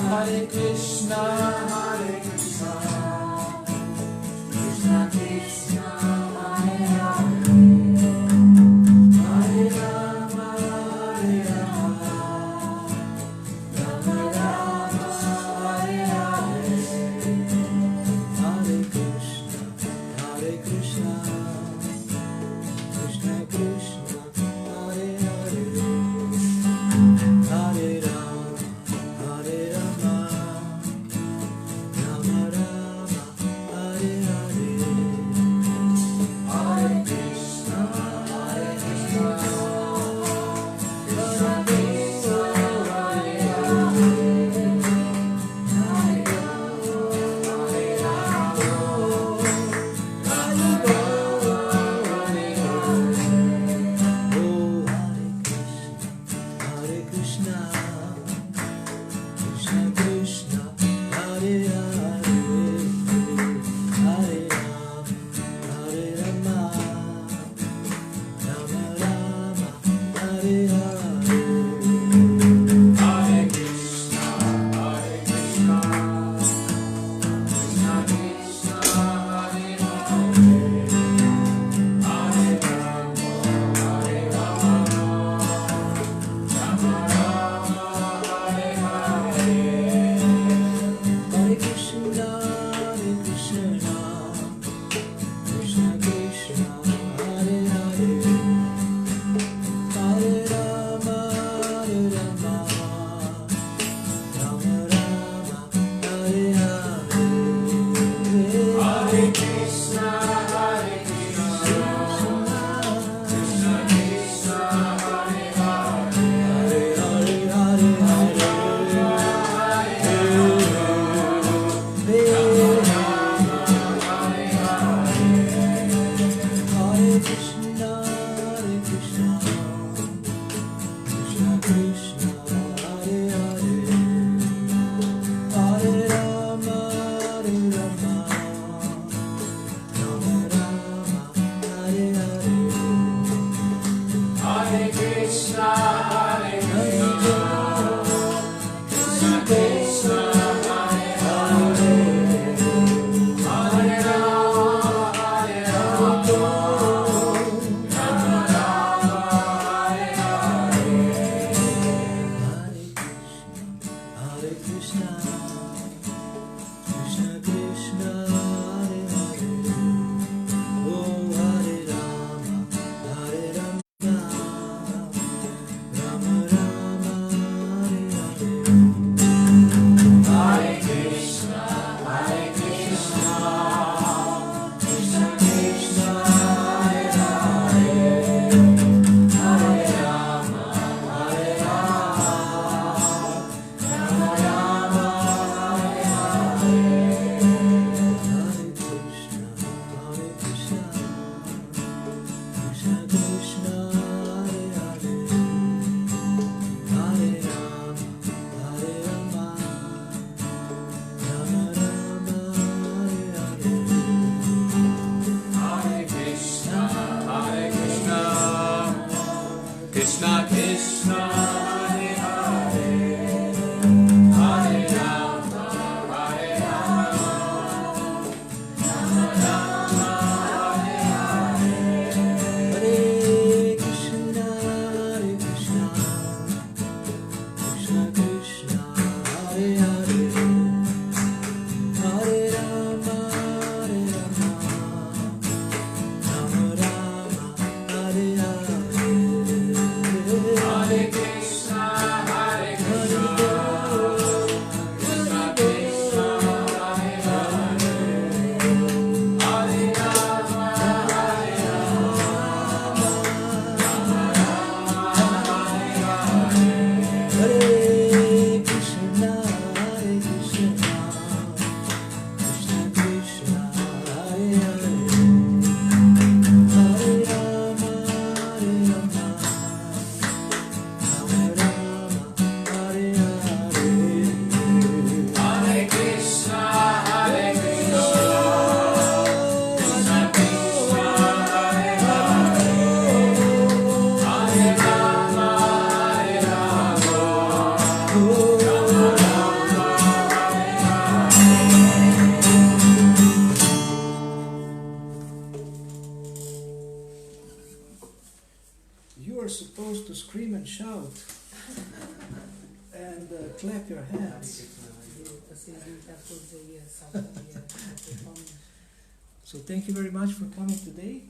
Hare Krishna, Krishna Krishna, Hare Hare, Hare Rama, Hare Rama, Rama Rama, Hare Hare, Hare Krishna, Krishna Krishna, Hare Hare, Hare Rama, Hare Rama, Rama Rama, Hare Hare, Hare Krishna, Krishna Krishna, Hare Hare, Hare shout and clap your hands. So thank you very much for coming today.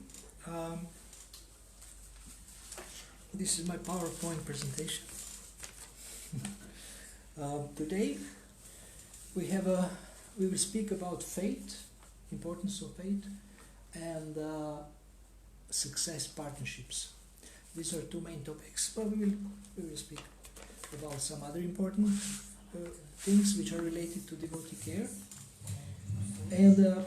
This is my PowerPoint presentation. Today we will speak about faith, importance of faith, and success partnerships. These are two main topics, but we will speak about some other important things which are related to devotee care. And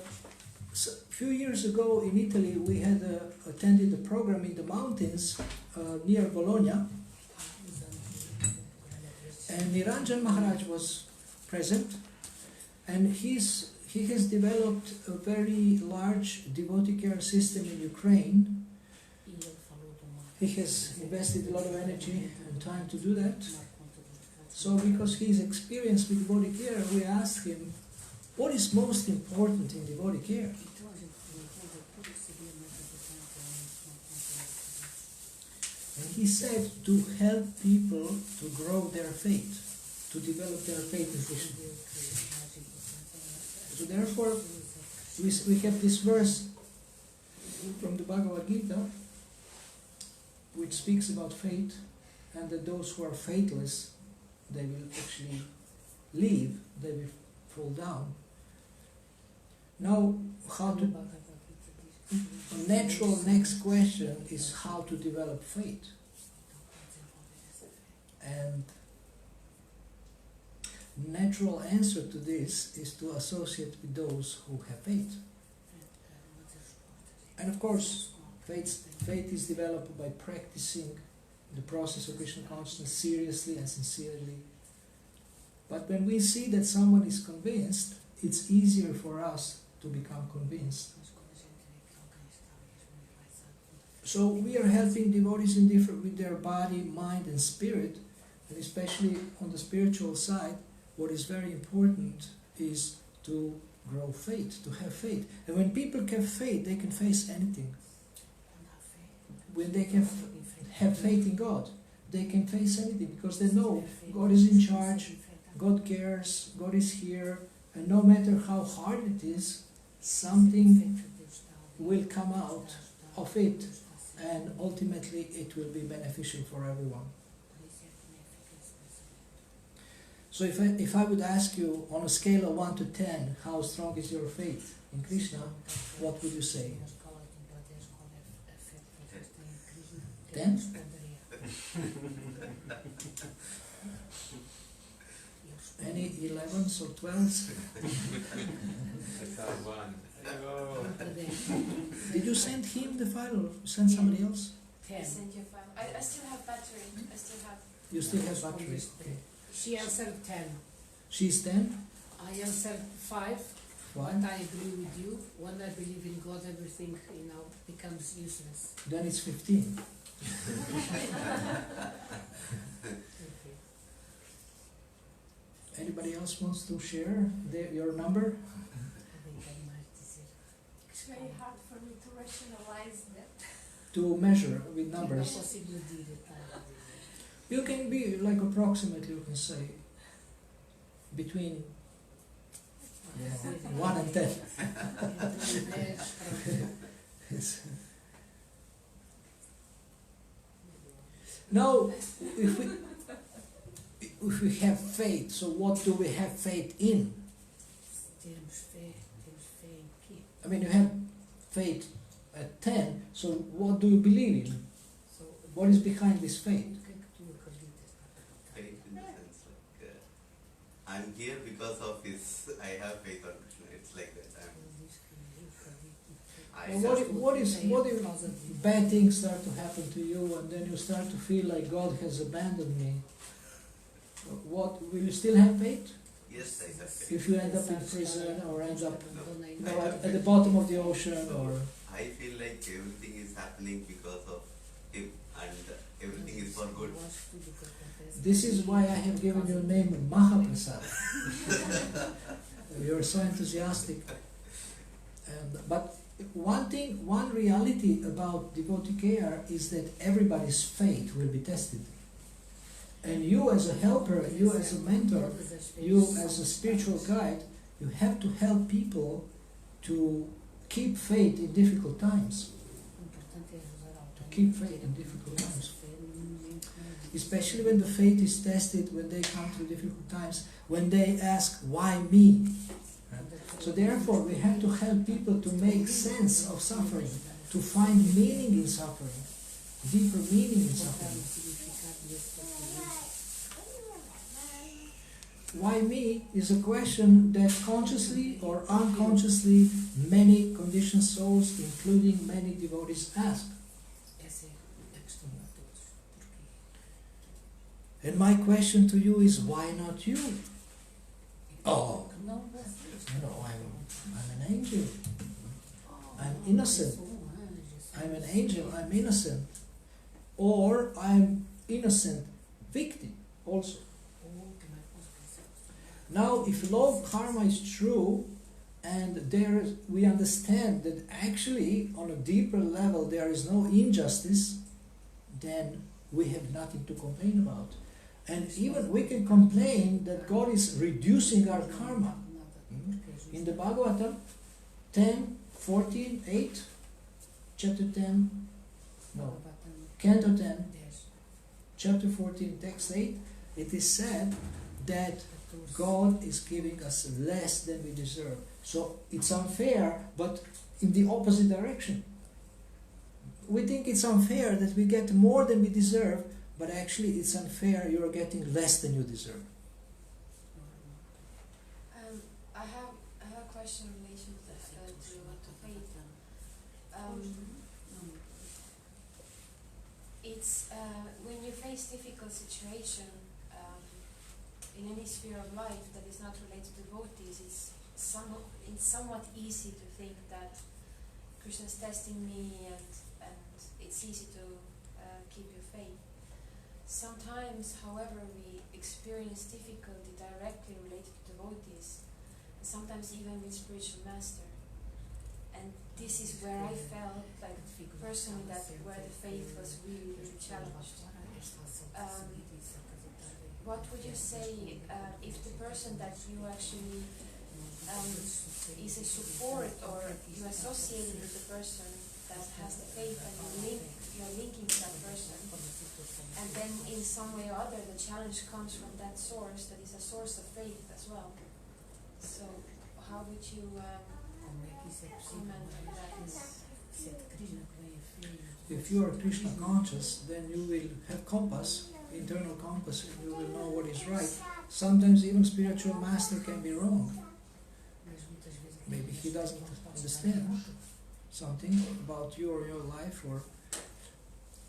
so a few years ago in Italy, we had attended a program in the mountains near Bologna, and Niranjan Maharaj was present, and he has developed a very large devotee care system in Ukraine. He has invested a lot of energy and time to do that. So because he is experienced with devotee care, we asked him, what is most important in devotee care? And he said to help people to grow their faith, to develop their faith in Krishna. So therefore, we have this verse from the Bhagavad Gita, which speaks about faith, and that those who are faithless, they will actually leave, they will fall down. Now, a natural next question is how to develop faith. And natural answer to this is to associate with those who have faith. And of course, faith is developed by practicing the process of Krishna consciousness seriously and sincerely. But when we see that someone is convinced, it's easier for us to become convinced. So we are helping devotees with their body, mind and spirit, and especially on the spiritual side, what is very important is to grow faith, to have faith. And when people have faith, they can face anything. When they can have faith in God, they can face anything because they know God is in charge, God cares, God is here, and no matter how hard it is, something will come out of it, and ultimately it will be beneficial for everyone. So if I would ask you on a scale of 1 to 10, how strong is your faith in Krishna, what would you say? 10? Any 11s or 12s? Did you send him the file or send somebody else? I sent you a file. I still have battery. You still have battery? Okay. She answered 10. She's 10? I answered 5. One, I agree with you. When I believe in God, everything, becomes useless. Then it's 15. Anybody else wants to share your number? It's very hard for me to rationalize that. To measure with numbers. You can be like approximately, you can say, between 1 and 10. Now, if we have faith, so what do we have faith in? I mean, you have faith at 10, so what do you believe in? What is behind this faith? Faith in the sense like, I'm here because of this, I have faith on Krishna, it's like that. What if bad things start to happen to you and then you start to feel like God has abandoned me? What, will you still have faith? Yes, I have faith. If you end up in prison or end up at the bottom of the ocean or... I feel like everything is happening because of Him and everything is for good. This is why I have given you a name Mahaprasad. You're so enthusiastic. But one reality about devotee care is that everybody's faith will be tested. And you as a helper, you as a mentor, you as a spiritual guide, you have to help people to keep faith in difficult times. To keep faith in difficult times. Especially when the faith is tested, when they come through difficult times, when they ask, why me? So therefore, we have to help people to make sense of suffering, to find meaning in suffering, deeper meaning in suffering. Why me is a question that consciously or unconsciously many conditioned souls, including many devotees, ask. And my question to you is, why not you? Oh, no, I'm an angel. I'm innocent. I'm an angel, I'm innocent. Or I'm innocent victim also. Now, if law of karma is true, and we understand that actually on a deeper level there is no injustice, then we have nothing to complain about. And even we can complain that God is reducing our karma. In the Bhagavatam 10:14, chapter 10, no, Canto 10, chapter 14, text 8, it is said that God is giving us less than we deserve. So it's unfair, but in the opposite direction. We think it's unfair that we get more than we deserve, but actually it's unfair, you're getting less than you deserve. I have a question in relation to faith. It's when you face difficult situation in any sphere of life that is not related to devotees, it's somewhat easy to think that Krishna's testing me and it's easy to keep your faith. Sometimes, however, we experience difficulty directly related to devotees, and sometimes even with spiritual master. And this is where I felt like personally that where the faith was really, really challenged. What would you say if the person that you actually is a support, or you associated with the person that has the faith and you're linking to that person, and then in some way or other the challenge comes from that source that is a source of faith as well. So how would you comment on that? If you are Krishna conscious, then you will have compass, internal compass, and you will know what is right. Sometimes even spiritual master can be wrong. Maybe he doesn't understand something about you or your life,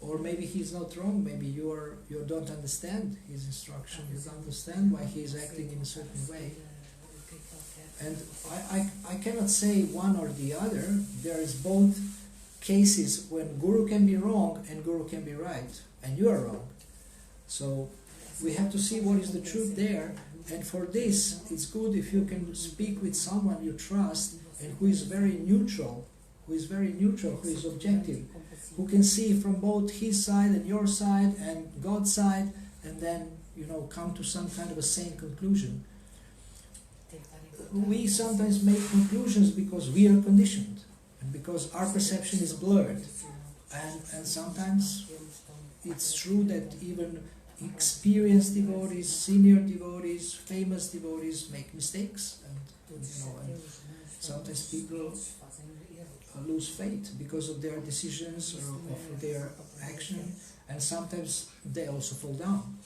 or maybe he's not wrong. Maybe you don't understand his instruction. You don't understand why he is acting in a certain way. And I cannot say one or the other. There is both cases when Guru can be wrong and Guru can be right, and you are wrong. So we have to see what is the truth there, and for this it's good if you can speak with someone you trust and who is very neutral, who is objective, who can see from both his side and your side and God's side, and then come to some kind of a sane conclusion. We sometimes make conclusions because we are conditioned and because our perception is blurred, and sometimes it's true that even experienced devotees, senior devotees, famous devotees make mistakes, and sometimes people lose faith because of their decisions or of their action, and sometimes they also fall down.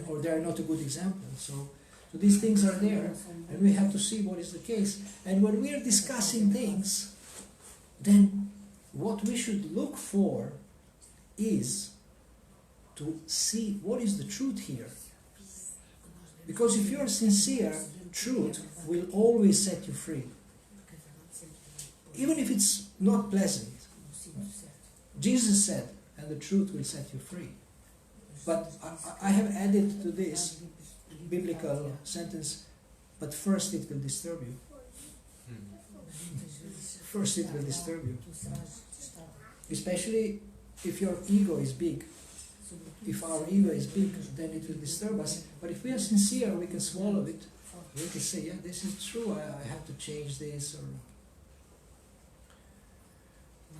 Or they are not a good example. So these things are there, and we have to see what is the case. And when we are discussing things, then what we should look for is to see what is the truth here. Because if you are sincere, truth will always set you free. Even if it's not pleasant. Jesus said, and the truth will set you free. But I have added to this biblical sentence, but first it will disturb you. First it will disturb you. Especially if your ego is big. if our ego is big, then it will disturb us. But if we are sincere, we can swallow it. We can say, yeah, this is true, I have to change this. Or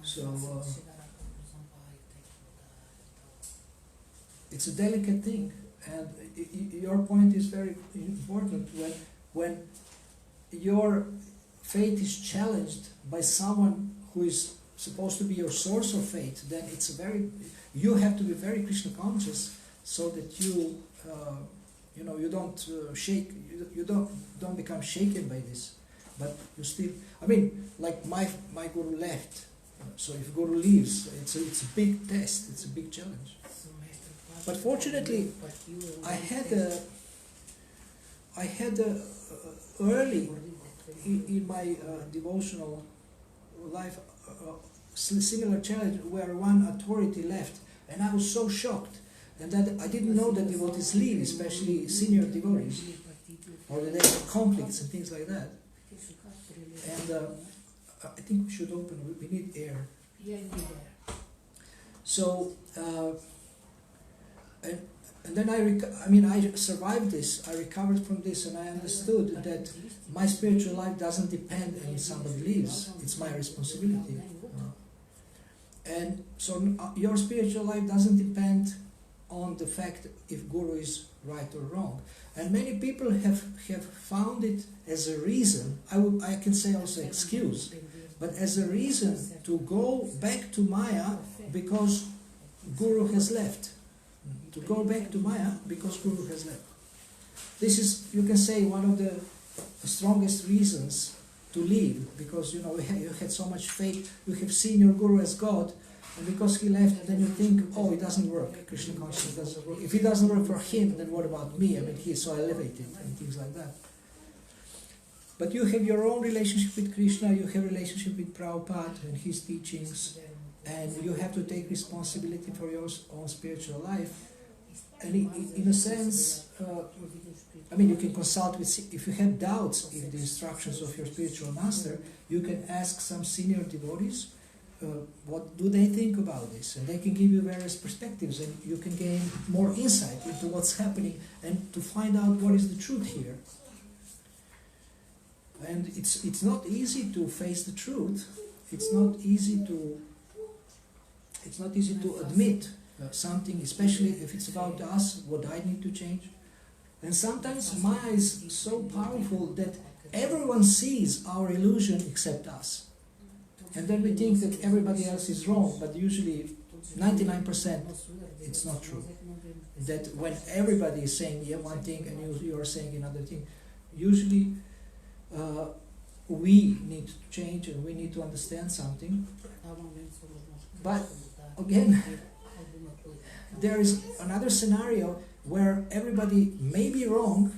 so it's a delicate thing. And your point is very important. When your faith is challenged by someone who is supposed to be your source of faith, then you have to be very Krishna conscious, so that you you don't shake, you don't become shaken by this, but you still. I mean, like my guru left, so if guru leaves, it's a big test, it's a big challenge. But fortunately, I had early in my devotional life similar challenge where one authority left, and I was so shocked, and that I didn't know that devotees leave, especially senior devotees, or that they have conflicts and things like that. And I think we should open. We need air. Yeah, you need air. So. And then I survived this, I recovered from this, and I understood that my spiritual life doesn't depend on if somebody leaves, it's my responsibility. And so your spiritual life doesn't depend on the fact if guru is right or wrong. And many people have found it as a reason, I can say also excuse, but as a reason to go back to Maya because guru has left. To go back to Maya because guru has left. This is, you can say, one of the strongest reasons to leave, because you had so much faith, you have seen your guru as God, and because he left, then you think, oh, it doesn't work, Krishna consciousness doesn't work. If it doesn't work for him, then what about me? I mean, he is so elevated and things like that. But you have your own relationship with Krishna, you have a relationship with Prabhupada and his teachings, and you have to take responsibility for your own spiritual life. And in a sense, you can consult with, if you have doubts in the instructions of your spiritual master, you can ask some senior devotees, what do they think about this? And they can give you various perspectives, and you can gain more insight into what's happening and to find out what is the truth here. And it's not easy to face the truth. It's not easy to admit something, especially if it's about us, what I need to change. And sometimes Maya is so powerful that everyone sees our illusion except us. And then we think that everybody else is wrong, but usually 99% it's not true. That when everybody is saying one thing and you are saying another thing, usually we need to change and we need to understand something. But again, there is another scenario where everybody may be wrong.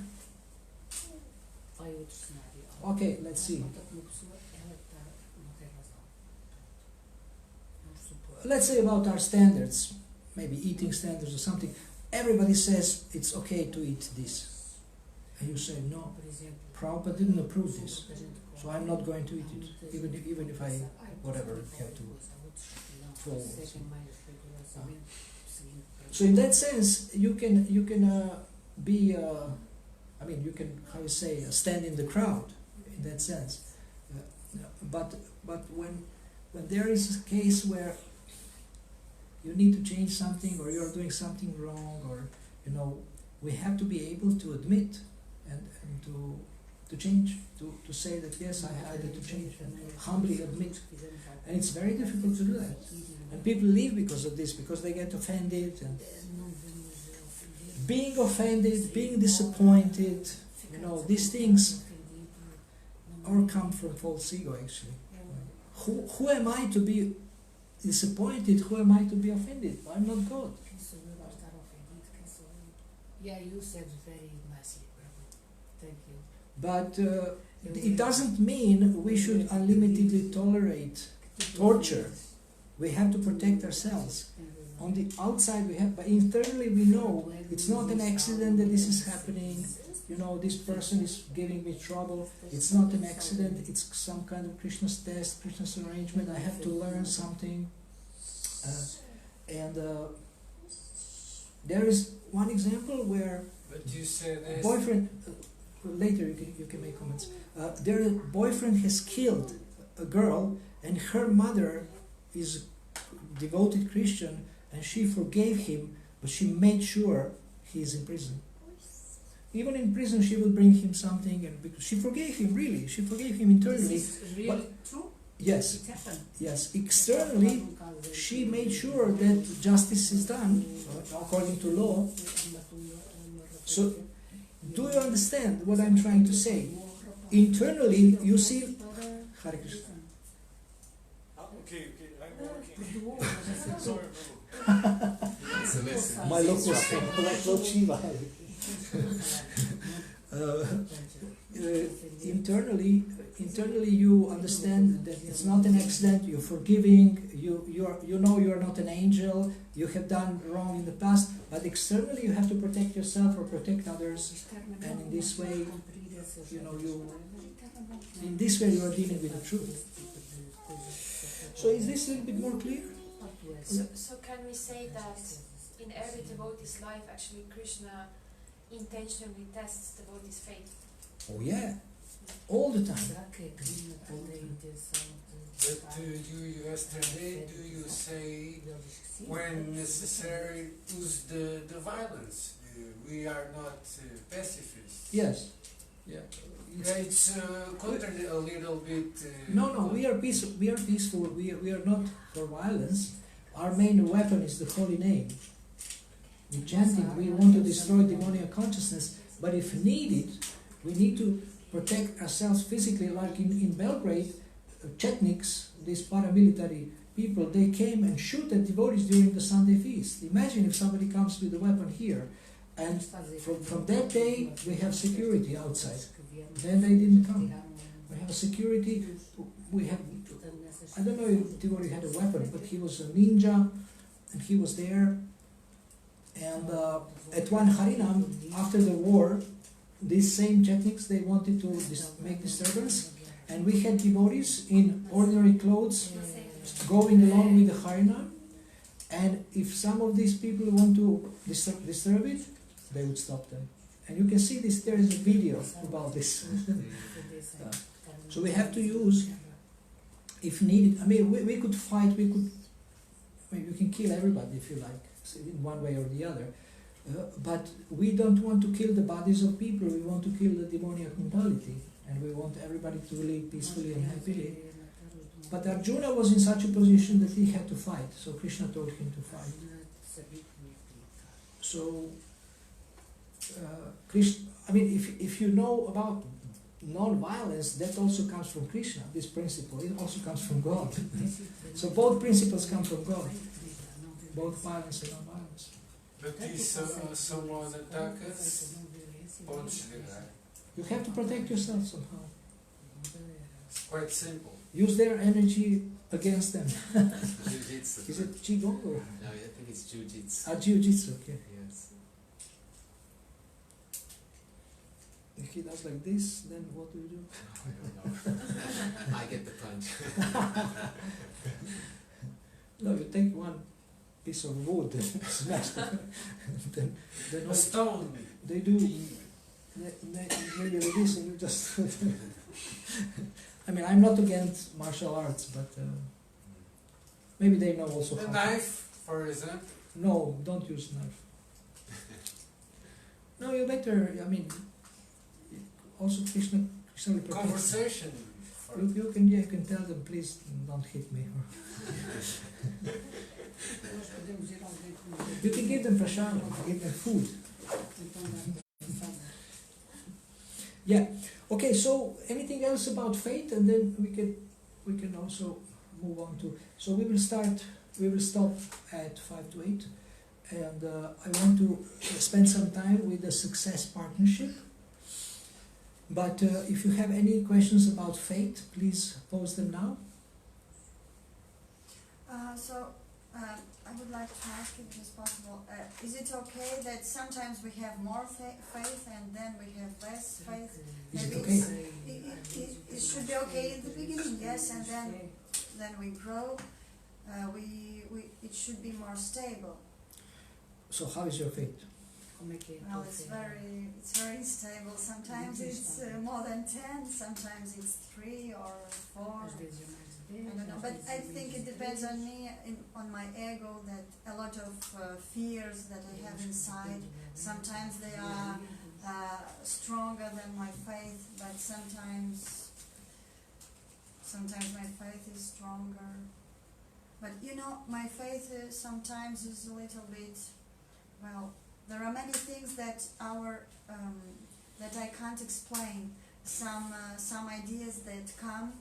Okay, let's see. Let's say about our standards, maybe eating standards or something. Everybody says it's okay to eat this. And you say, no, Prabhupada didn't approve this, so I'm not going to eat it, even if I, whatever, have to follow. So in that sense, you can be, you can, stand in the crowd, in that sense. But when there is a case where you need to change something, or you're doing something wrong, or we have to be able to admit and to change, to say that yes, I had to change, and humbly admit. And it's very difficult to do that. And people leave because of this, because they get offended. And being offended, being disappointed, these things all come from false ego, actually. Who am I to be disappointed? Who am I to be offended? I'm not God. Yeah, you said very nicely, thank you. But it doesn't mean we should unlimitedly tolerate torture. We have to protect ourselves. On the outside we have, but internally we know it's not an accident that this is happening. This person is giving me trouble. It's not an accident. It's some kind of Krishna's test, Krishna's arrangement. I have to learn something. There is one example where But you said this. boyfriend, later you can make comments. Their boyfriend has killed a girl, and her mother is devoted Christian, and she forgave him, but she made sure he is in prison. Even in prison, she will bring him something, and because she forgave him, really, she forgave him internally. This is really true? Yes, It happened. yes. Externally, she made sure that justice is done according to law. So, do you understand what I'm trying to say? Internally, you see. Hare Krishna. Okay, I'm working. Sorry, Prabhu. It's a lesson. My local Lord Shiva. Internally, you understand that it's not an accident. You're forgiving. You know you are not an angel. You have done wrong in the past. But externally, you have to protect yourself or protect others. And in this way, you are dealing with the truth. So is this a little bit more clear? So can we say that in every devotee's life, actually Krishna intentionally tests devotee's faith? Oh yeah, all the time. But you yesterday, do you say when necessary use the violence? We are not pacifists. Yes. Yeah. It's contrary a little bit. No, we are peaceful. We are peaceful. We are not for violence. Our main weapon is the holy name. With chanting, we want to destroy demoniac consciousness, but if needed, we need to protect ourselves physically. Like in Belgrade, Chetniks, these paramilitary people, they came and shoot at devotees during the Sunday feast. Imagine if somebody comes with a weapon here, and from that day we have security outside. Then they didn't come. We have security. We have. I don't know if devotee had a weapon, but he was a ninja, and he was there. And at one Harinam, after the war, these same Chetniks, they wanted to make disturbance, and we had devotees in ordinary clothes going along with the Harinam, and if some of these people want to disturb it, they would stop them. And you can see this, there is a video about this. So we have to use, if needed, I mean, we could fight, you can kill everybody if you like, in one way or the other. But we don't want to kill the bodies of people, we want to kill the demoniac mentality. And we want everybody to live peacefully and happily. But Arjuna was in such a position that he had to fight, so Krishna told him to fight. So, Krishna, I mean, if you know about non-violence, that also comes from Krishna, this principle, it also comes from God. So both principles come from God, both violence and non-violence. But if someone attacks us, pode chegar. You have to protect yourself somehow. It's quite simple. Use their energy against them. Jiu-jitsu. Is it Qigong or? No, I think it's Jiu-jitsu. Jiu-jitsu, okay. Yes. If he does like this, then what do you do? I don't know. I get the punch. No, you take one piece of wood and smash it. then A stone. they do maybe like this, and you just. I mean, I'm not against martial arts, but maybe they know also A how. knife, for example. No, don't use knife. No, you better. I mean, also Krishna will protect. Conversation. You can tell them, please don't hit me. You can give them prashadam, give them food. Yeah. Okay. So anything else about faith, and then we can also move on to. So we will stop at 5 to 8, and I want to spend some time with the success partnership. But if you have any questions about faith, please pose them now. I would like to ask if it is possible, is it okay that sometimes we have more faith and then we have less faith? Is it Maybe okay? it should be okay in the beginning, yes, and then we grow. It should be more stable. So how is your faith? Well, it's very stable. Sometimes it's more than 10, sometimes it's 3 or 4. I don't know, but I think it depends on me, on my ego, that a lot of fears that I have inside, sometimes they are stronger than my faith, but sometimes my faith is stronger. But you know, my faith sometimes is a little bit, well, there are many things that that I can't explain. Some ideas that come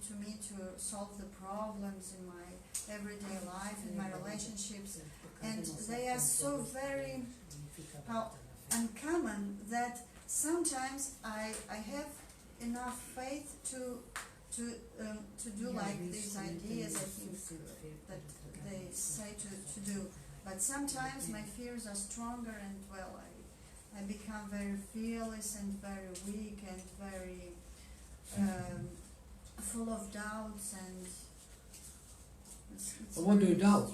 to me to solve the problems in my everyday life, in my relationships, and they are so very uncommon that sometimes I have enough faith to do like these ideas I think that they say to do. But sometimes my fears are stronger, and well, I become very fearless and very weak and very full of doubts, and it's What do you doubt?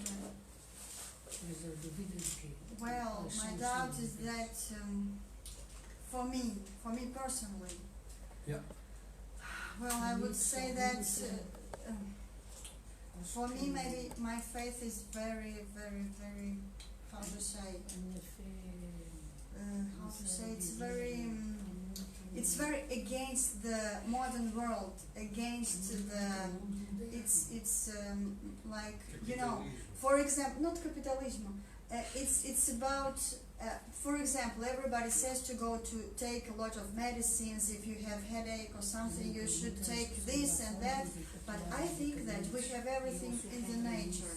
Well, my doubt is that for me personally, Yeah. well, I would say that for me maybe my faith is very, very, very, how to say, it's very against the modern world, against the, it's like, you know, for example, not capitalism, it's about, for example, everybody says to go to take a lot of medicines. If you have headache or something, you should take this and that. But I think that we have everything in the nature,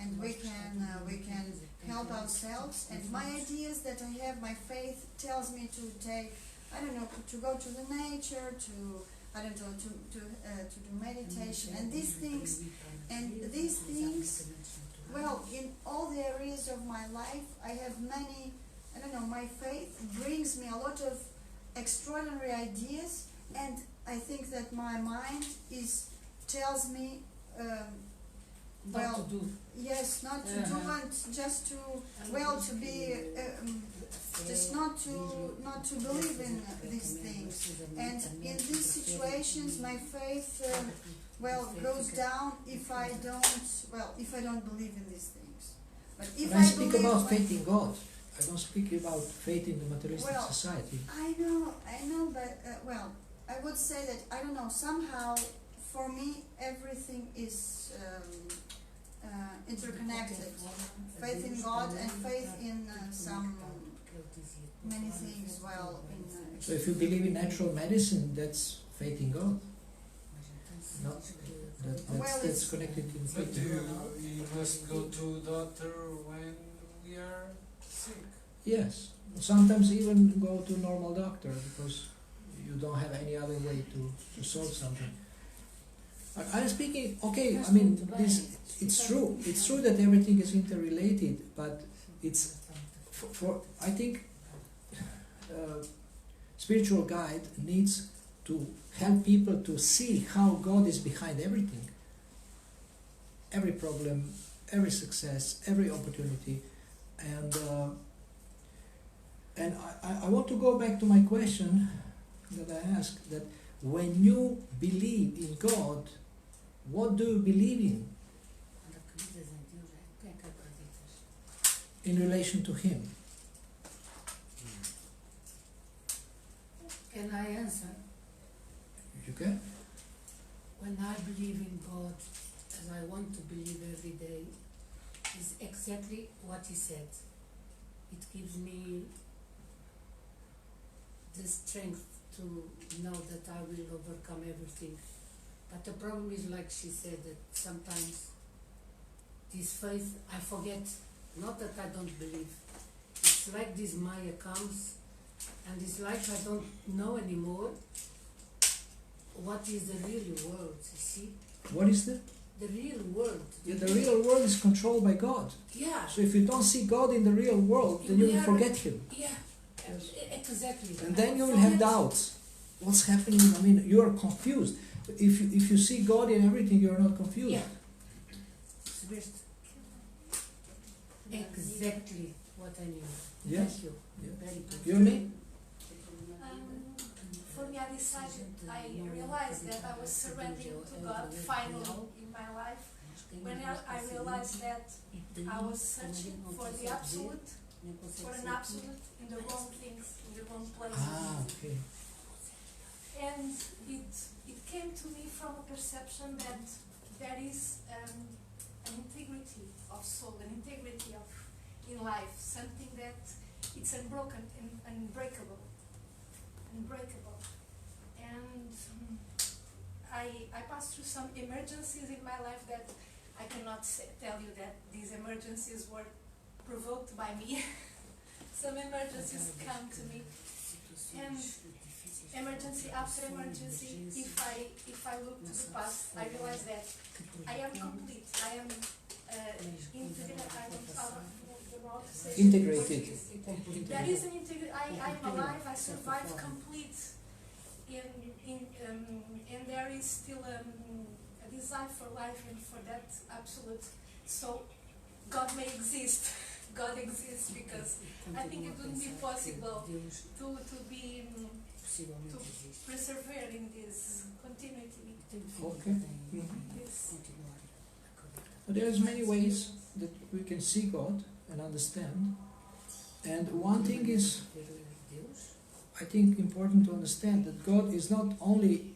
and we can help ourselves. And my ideas that I have, my faith tells me to take, I don't know, to go to the nature, to I don't know, to do meditation and these things. Well, in all the areas of my life, I have many, I don't know, my faith brings me a lot of extraordinary ideas, and I think that my mind tells me, well, to do. yes, not to do, but just to, well, to be, just not to believe in these things. And in these situations, my faith, well, goes down if I don't believe in these things. But if When I speak about faith in God, I don't speak about faith in the materialistic society. I know, but well, I would say that, I don't know, somehow for me everything is interconnected. Faith in God and faith in many things. Well, So if you believe in natural medicine, that's faith in God. No, that's connected in But faith in God. you must go to doctor when we are sick. Yes, sometimes even go to normal doctor because you don't have any other way to solve something. I'm speaking, okay, I mean, it's true that everything is interrelated, but it's, I think, spiritual guide needs to help people to see how God is behind everything. Every problem, every success, every opportunity. And I want to go back to my question that I asked, that when you believe in God, what do you believe in relation to Him? Can I answer? You can? When I believe in God, as I want to believe every day, is exactly what He said. It gives me the strength to know that I will overcome everything. But the problem is, like she said, that sometimes this faith, I forget, not that I don't believe. It's like this Maya comes, and it's like I don't know anymore what is the real world, you see? What is that? The real world. Yeah, the real world is controlled by God. Yeah. So if you don't see God in the real world, then you will forget Him. Yeah, exactly. And then you will have doubts. What's happening? I mean, you are confused. If you see God in everything, you are not confused. Yeah. Exactly what I knew. Yes. Thank you. Yeah. Very good. You and me? For me, I realized that I was surrendering to God finally in my life. When I realized that I was searching for the absolute, for an absolute in the wrong things, in the wrong places. Ah, okay. And it came to me from a perception that there is an integrity of soul, an integrity of in life, something that it's unbroken and unbreakable. And I passed through some emergencies in my life that I cannot tell you that these emergencies were provoked by me. Some emergencies come to me, and emergency after emergency, if I look to the past, I realize that I am complete. I am Integrated. There is an I'm alive. I survive complete. And there is still a desire for life and for that absolute. So God may exist. God exists because I think it wouldn't be possible to be to persevere in this continuity. Okay. This But there's many ways that we can see God and understand. And one thing is, I think, important to understand that God is not only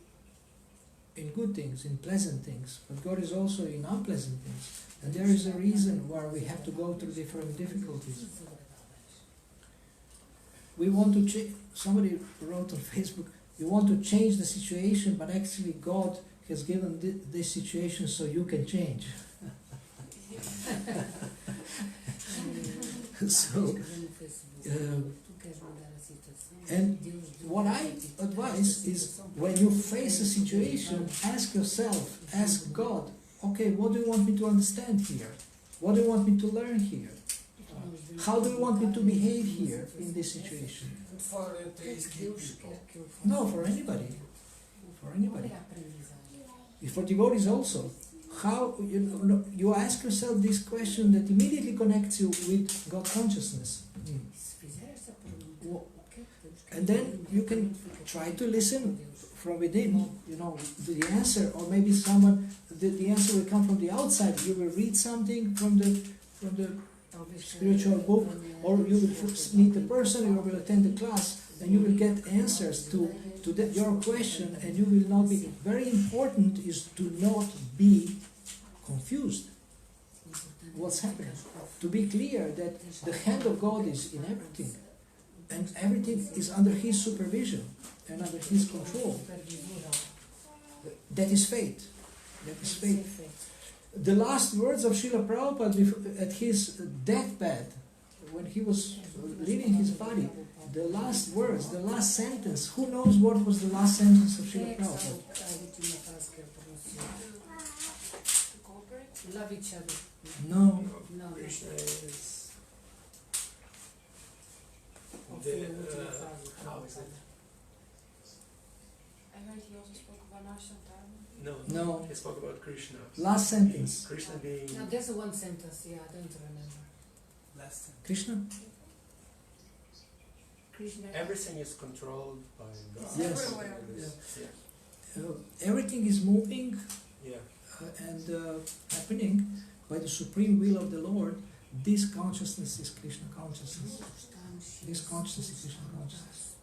in good things, in pleasant things, but God is also in unpleasant things. And there is a reason why we have to go through different difficulties. We want to change, somebody wrote on Facebook, you want to change the situation, but actually God has given this situation so you can change. So, and what I advise is, when you face a situation, ask yourself, ask God, okay, what do you want me to understand here? What do you want me to learn here? How do you want me to behave here in this situation? For atheistic people. No, for anybody. For anybody. For devotees also. How you ask yourself this question that immediately connects you with God consciousness. And then you can try to listen from within, the answer, or maybe the answer will come from the outside. You will read something from the spiritual book, or you will meet a person, you will attend a class, and you will get answers to your question, and you will not be. Very important is to not be confused. What's happening? To be clear that the hand of God is in everything, and everything is under His supervision and under His control. That is faith. That is faith. The last words of Srila Prabhupada at his deathbed, when he was leaving his body, the last words, the last sentence, who knows what was the last sentence of Srila Prabhupada? Love each other. No. Krishna is how is it? I heard he also spoke about Nashantarma. No. He spoke about Krishna. Last sentence. Krishna being Now there's one sentence, I don't remember. last sentence. Krishna? Krishna. Everything is controlled by God. Yes. Everywhere. Everything is moving Yeah. and happening by the supreme will of the Lord. This consciousness is Krishna consciousness. This consciousness is Krishna consciousness.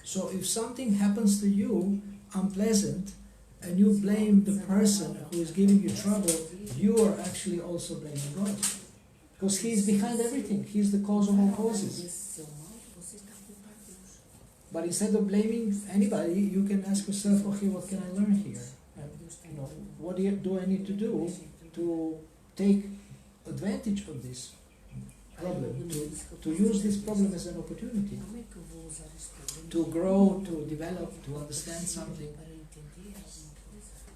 So if something happens to you unpleasant, and you blame the person who is giving you trouble, you are actually also blaming God. Because He is behind everything. He is the cause of all causes. But instead of blaming anybody, you can ask yourself, okay, what can I learn here? And, what do I need to do to take advantage of this problem, to use this problem as an opportunity, to grow, to develop, to understand something.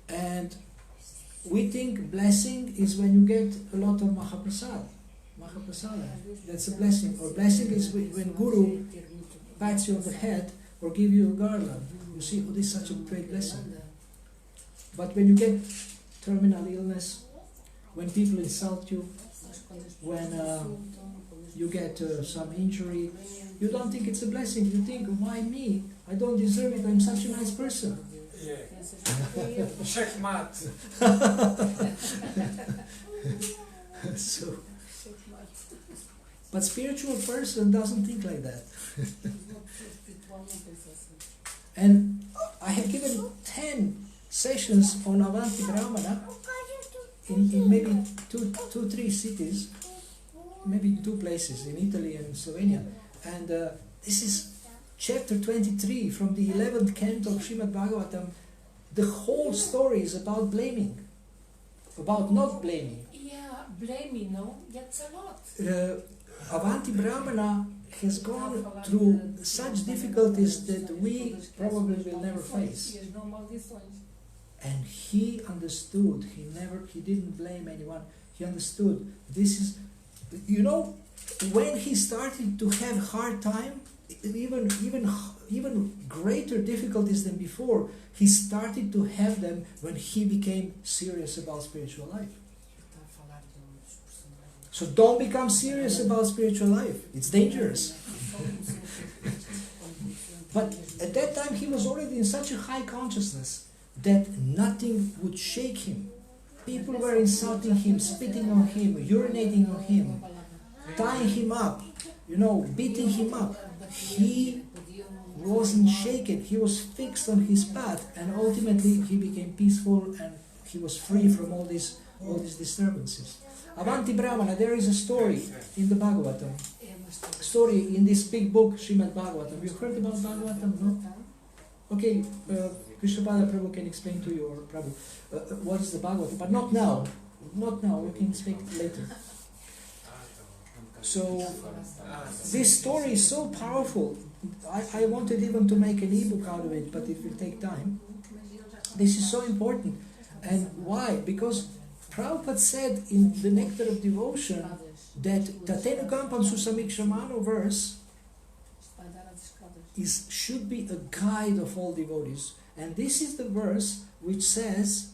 And we think blessing is when you get a lot of Mahaprasad. Mahaprasada, that's a blessing. Or blessing is when Guru pats you on the head or give you a garland. You see, this is such a great blessing. But when you get terminal illness, when people insult you, when you get some injury, you don't think it's a blessing. You think, why me? I don't deserve it. I'm such a nice person. Yeah. Checkmate. So, but spiritual person doesn't think like that. And I have given 10 sessions on Avanti Brahmana in maybe two, 3 cities, maybe 2 places in Italy and Slovenia. And this is chapter 23 from the 11th canto of Srimad Bhagavatam. The whole story is about blaming, about not blaming. Yeah, blaming, no? That's a lot. Avanti Brahmana has gone through such difficulties that we probably will never face. And he understood, he didn't blame anyone, he understood, this is, you know, when he started to have hard time, even greater difficulties than before, he started to have them when he became serious about spiritual life. So don't become serious about spiritual life. It's dangerous. But at that time he was already in such a high consciousness that nothing would shake him. People were insulting him, spitting on him, urinating on him, tying him up, beating him up. He wasn't shaken. He was fixed on his path, and ultimately he became peaceful and he was free from all these disturbances. Avanti Brahmana, there is a story in the Bhagavatam. Story in this big book, Srimad Bhagavatam. You heard about Bhagavatam, no? Okay, Krishnapada Prabhu can explain to you, or Prabhu, what is the Bhagavatam, but not now. Not now, we can speak later. So, this story is so powerful. I wanted even to make an ebook out of it, but it will take time. This is so important. And why? Because Prabhupada said in the Nectar of Devotion that Tatenukampam Susamikshramano verse should be a guide of all devotees. And this is the verse which says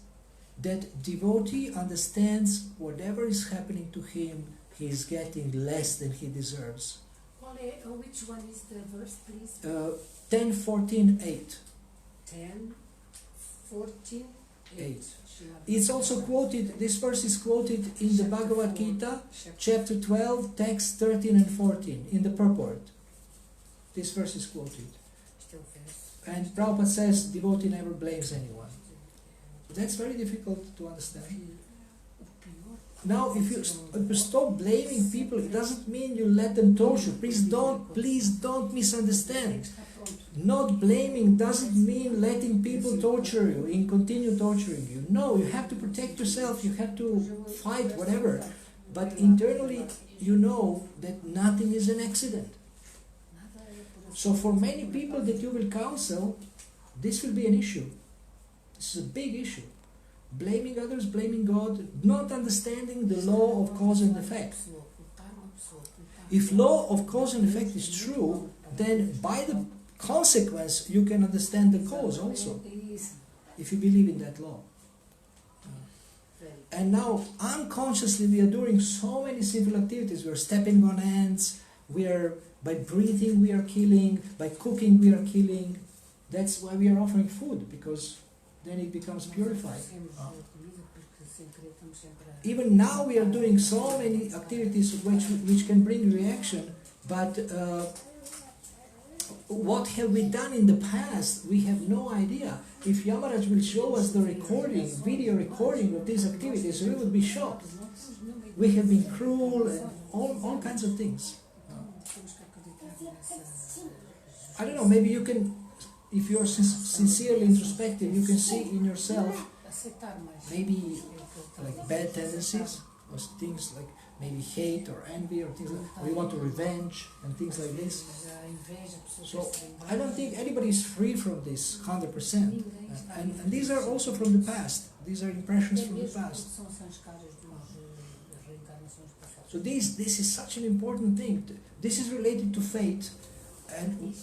that devotee understands whatever is happening to him, he is getting less than he deserves. Which one is the verse, please? 10:14:8. 10:14:8. It's also quoted, this verse is quoted in the Bhagavad Gita, chapter 12, text 13 and 14, in the purport. This verse is quoted. And Prabhupada says, devotee never blames anyone. That's very difficult to understand. Now, if you stop blaming people, it doesn't mean you let them torture. Please don't misunderstand. Not blaming doesn't mean letting people torture you and continue torturing you. No, you have to protect yourself, you have to fight, whatever. But internally, you know that nothing is an accident. So for many people that you will counsel, this will be an issue. This is a big issue. Blaming others, blaming God, not understanding the law of cause and effect. If law of cause and effect is true, then by the consequence you can understand the cause also, if you believe in that law. And now unconsciously we are doing so many sinful activities. We are stepping on ants, by breathing we are killing, by cooking we are killing. That's why we are offering food, because then it becomes purified. Even now we are doing so many activities which can bring reaction, but what have we done in the past? We have no idea. If Yamaraj will show us the video recording of these activities, we would be shocked. We have been cruel and all kinds of things. I don't know, maybe you can, if you are sincerely introspective, you can see in yourself maybe like bad tendencies, or things like maybe hate or envy or things like, or you want to revenge and things like this. So I don't think anybody is free from this 100%. And these are also from the past. These are impressions from the past. So this is such an important thing. This is related to faith. And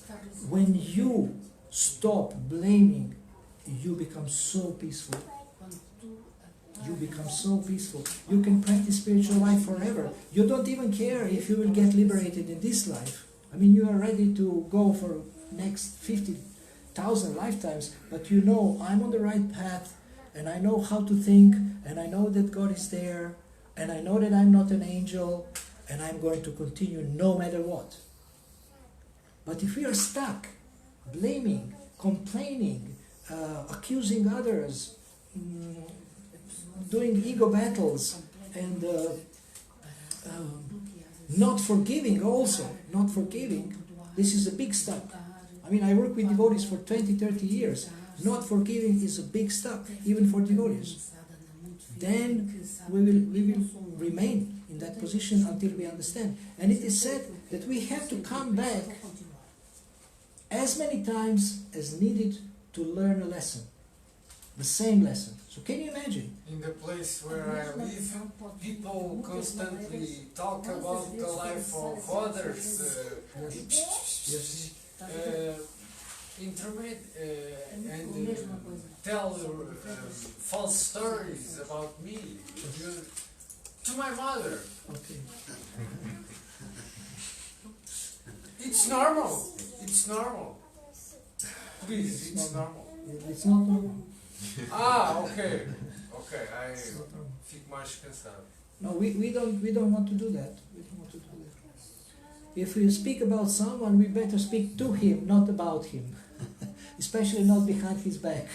when you stop blaming, you become so peaceful. you become so peaceful. You can practice spiritual life forever. You don't even care if you will get liberated in this life. I mean, you are ready to go for next 50,000 lifetimes, but you know, I'm on the right path, and I know how to think, and I know that God is there, and I know that I'm not an angel, and I'm going to continue no matter what. But if we are stuck, blaming, complaining, accusing others, doing ego battles, and not forgiving also, not forgiving, this is a big step. I mean, I work with devotees for 20, 30 years. Not forgiving is a big step, even for devotees. Then we will remain in that position until we understand. And it is said that we have to come back as many times as needed to learn a lesson. The same lesson. So can you imagine? In the place where I live, people constantly talk about the life of others, and tell false stories about me to my mother. Okay. It's normal. It's normal. Please, it's normal. It's not normal. Okay. Okay, I It's not normal. fico mais cansado. No, we don't want to do that. We don't want to do that. If we speak about someone, we better speak to him, not about him. Especially not behind his back.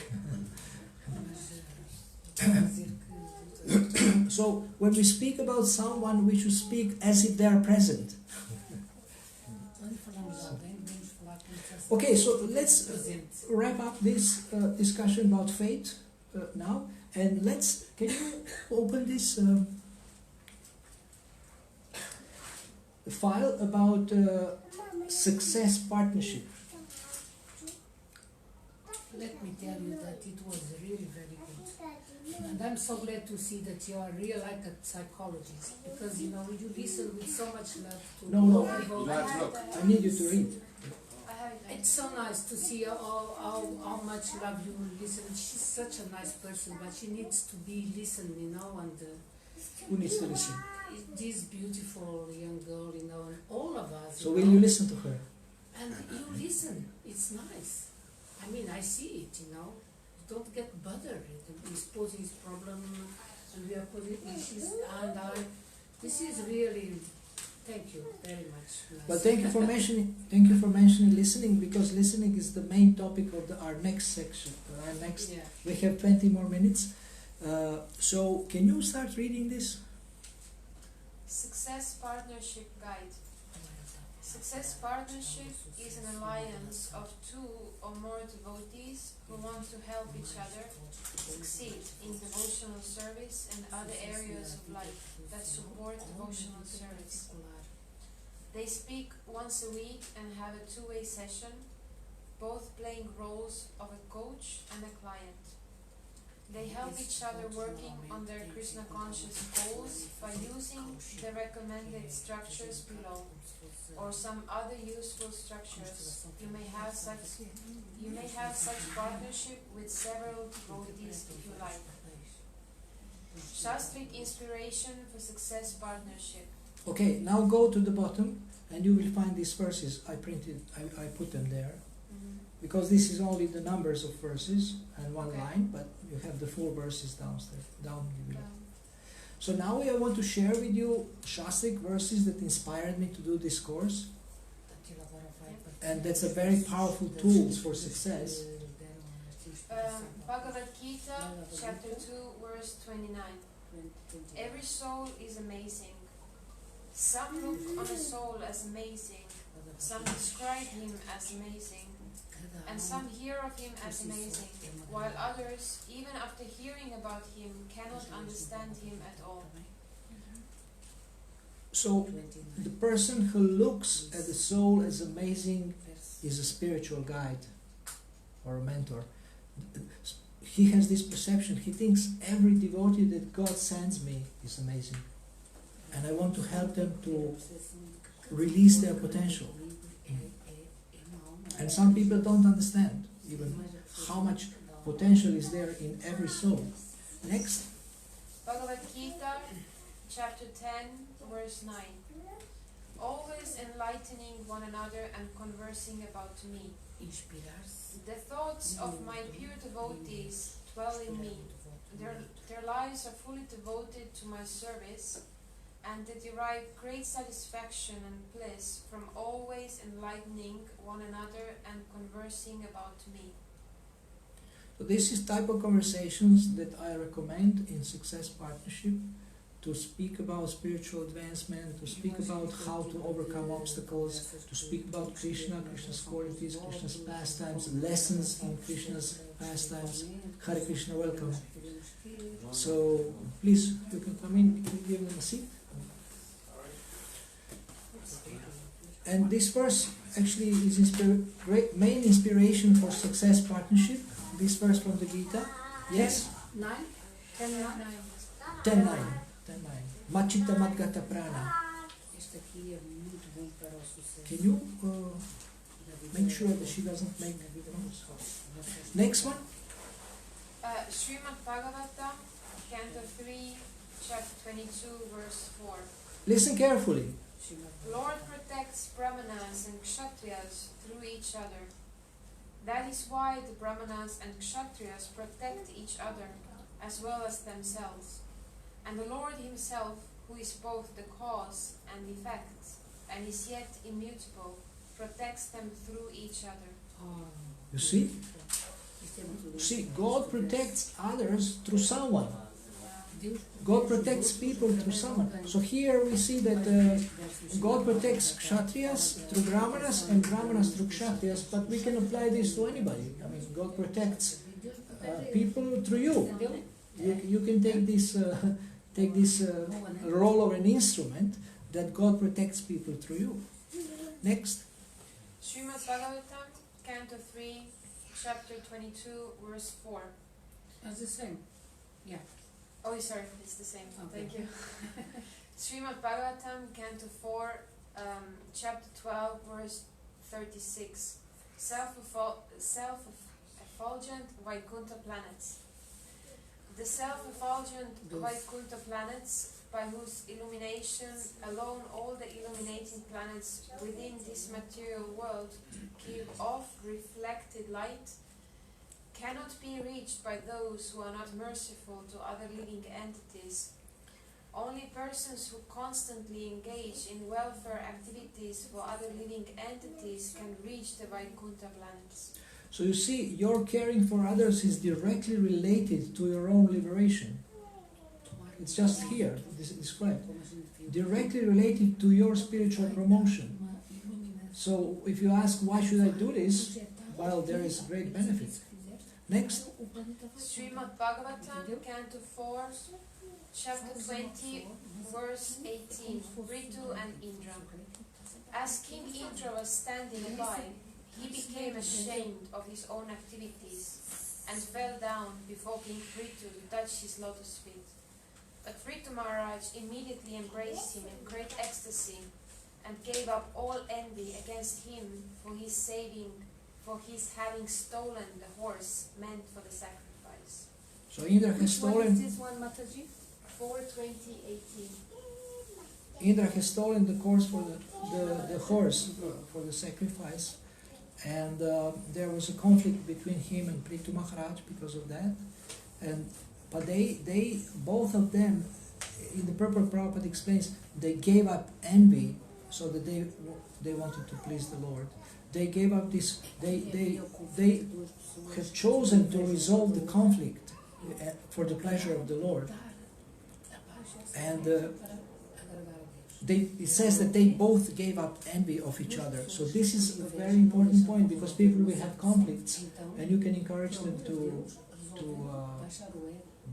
So when we speak about someone, we should speak as if they are present. Okay, so let's wrap up this discussion about fate now, and can you open this file about success partnership? Let me tell you that it was really very good. And I'm so glad to see that you are real like a psychologist, because you know you listen with so much love to No. people. I need you to read. It's so nice to see how much love you listen. She's such a nice person, but she needs to be listened, you know, and Who needs to listen? this beautiful young girl, you know, and all of us. So will you listen to her? And you listen, it's nice. I mean, I see it, you know. Don't get bothered. He's posing his problem, and we are posing issues, and this is really, thank you very much. But thank you for mentioning listening, because listening is the main topic of our next section. Yeah. We have 20 more minutes. So can you start reading this? Success Partnership Guide. Success Partnership is an alliance of two or more devotees who want to help each other succeed in devotional service and other areas of life that support devotional service. They speak once a week and have a two-way session, both playing roles of a coach and a client. They help each other working on their Krishna conscious goals by using the recommended structures below, or some other useful structures. You may have such partnership with several devotees if you like. Shastric inspiration for success partnership. Okay, now go to the bottom and you will find these verses. I put them there. Because this is only the numbers of verses and one line, but you have the full verses down below. So now I want to share with you Shastric verses that inspired me to do this course. And that's a very powerful tool for success. Bhagavad Gita, chapter 2, verse 29. Every soul is amazing. Some look on a soul as amazing, some describe him as amazing, and some hear of him as amazing, while others, even after hearing about him, cannot understand him at all. So the person who looks at the soul as amazing is a spiritual guide or a mentor. He has this perception. He thinks every devotee that God sends me is amazing. And I want to help them to release their potential. And some people don't understand even how much potential is there in every soul. Next. Bhagavad Gita, chapter 10, verse 9. Always enlightening one another and conversing about me. The thoughts of my pure devotees dwell in me. Their lives are fully devoted to my service, and they derive great satisfaction and bliss from always enlightening one another and conversing about me. So this is type of conversations that I recommend in Success Partnership, to speak about spiritual advancement, to speak about how to overcome obstacles, to speak about Krishna, Krishna's qualities, Krishna's pastimes, lessons in Krishna's pastimes. Hare Krishna, welcome. So please, you can come in, give them a seat. And this verse actually is great main inspiration for Success Partnership. This verse from the Gita. Yes? 9? 10, 9. 10:9. Machita Madgata Prana. Can you make sure that she doesn't make noise? Next one. Srimad Bhagavatam, Canto 3, chapter 22, verse 4. Listen carefully. Lord protects Brahmanas and Kshatriyas through each other. That is why the Brahmanas and Kshatriyas protect each other as well as themselves. And the Lord himself, who is both the cause and effect, and is yet immutable, protects them through each other. You see? See, God protects others through someone. God protects people through someone. So here we see that God protects Kshatriyas through Brahmanas and Brahmanas through Kshatriyas, but we can apply this to anybody. I mean, God protects people through you. You can take this role of an instrument that God protects people through you. Next. Srimad Bhagavatam, Canto 3, chapter 22, verse 4. That's the same. Yeah. Oh, sorry, it's the same. Okay. Thank you. Srimad Bhagavatam, Canto 4, chapter 12, verse 36. Self-effulgent Vaikuntha planets. The self-effulgent Vaikuntha planets, by whose illumination alone all the illuminating planets within this material world give off reflected light, cannot be reached by those who are not merciful to other living entities. Only persons who constantly engage in welfare activities for other living entities can reach the Vaikuntha planets. So you see, your caring for others is directly related to your own liberation. It's just here, this is described. Directly related to your spiritual promotion. So if you ask, why should I do this? Well, there is great benefit. Next. Srimad Bhagavatam, Canto 4, chapter 20, verse 18. Ritu and Indra. As King Indra was standing by, he became ashamed of his own activities and fell down before King Ritu to touch his lotus feet. But Ritu Maharaj immediately embraced him in great ecstasy and gave up all envy against him for his having stolen the horse meant for the sacrifice. So Indra has stolen. Which one is this one, Mataji? 4:20:18. Indra has stolen the horse for the horse for the sacrifice, and there was a conflict between him and Prithu Maharaj because of that. But they both of them, in the Purport Prabhupada explains, they gave up envy so that they wanted to please the Lord. They gave up this. They have chosen to resolve the conflict for the pleasure of the Lord. And it says that they both gave up envy of each other. So this is a very important point, because people will have conflicts, and you can encourage them to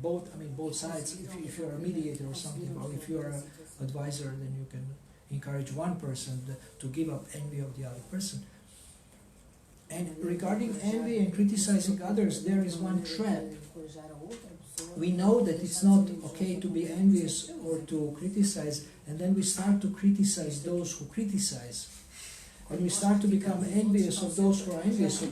both sides. If you are a mediator or something, or if you are an advisor, then you can encourage one person to give up envy of the other person. And regarding envy and criticizing others, there is one trap. We know that it's not okay to be envious or to criticize, and then we start to criticize those who criticize. When we start to become envious of those who are envious, so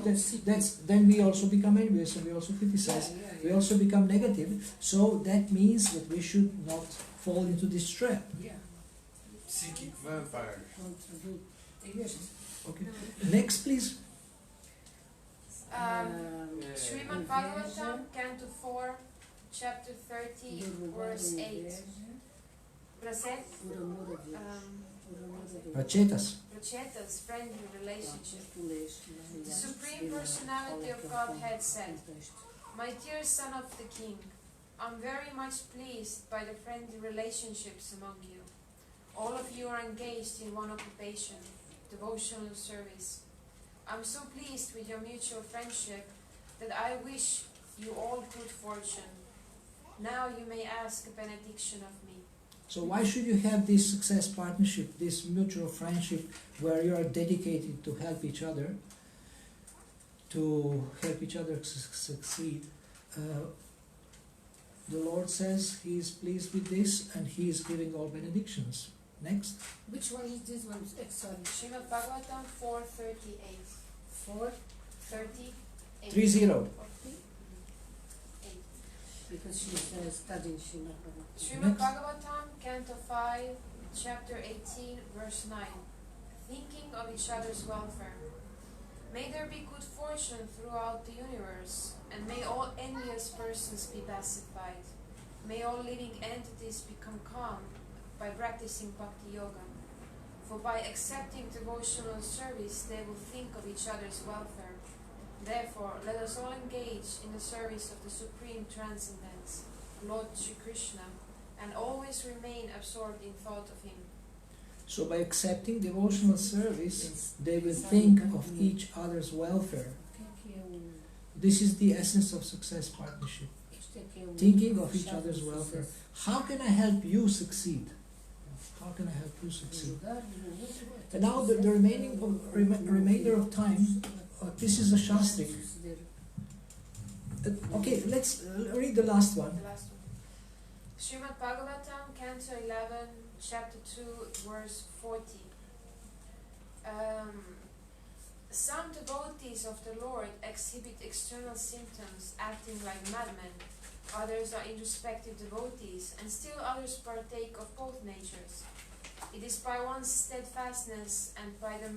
then we also become envious and we also criticize. We also become negative. So that means that we should not fall into this trap. Psychic vampires. Okay. Next, please. Srimad Bhagavatam, Canto 4, Chapter 30, Verse 8. Prachetas, friendly relationship. The Supreme Personality of Godhead said, "My dear son of the King, I'm very much pleased by the friendly relationships among you. All of you are engaged in one occupation, devotional service. I'm so pleased with your mutual friendship that I wish you all good fortune. Now you may ask a benediction of me." So why should you have this success partnership, this mutual friendship, where you are dedicated to help each other succeed? The Lord says He is pleased with this and He is giving all benedictions. Next. Which one is this one? Sorry. Srimad Bhagavatam 4:38. 4:38. 30. Because she's studying Srimad Bhagavatam. Srimad Bhagavatam, Canto 5, Chapter 18, Verse 9. Thinking of each other's welfare. May there be good fortune throughout the universe, and may all envious persons be pacified. May all living entities become calm by practicing Bhakti Yoga. For by accepting devotional service, they will think of each other's welfare. Therefore, let us all engage in the service of the Supreme Transcendence, Lord Shri Krishna, and always remain absorbed in thought of Him. So by accepting devotional service, they will think of each other's welfare. This is the essence of success partnership. Thinking of each other's welfare. How can I help you succeed? How can I help you succeed? And now the remainder of time, this is a Shastrik. Okay, let's read the last one. The last one. Srimad Bhagavatam, Canto 11, Chapter 2, Verse 40. Some devotees of the Lord exhibit external symptoms, acting like madmen. Others are introspective devotees, and still others partake of both natures. It is by one's steadfastness and by the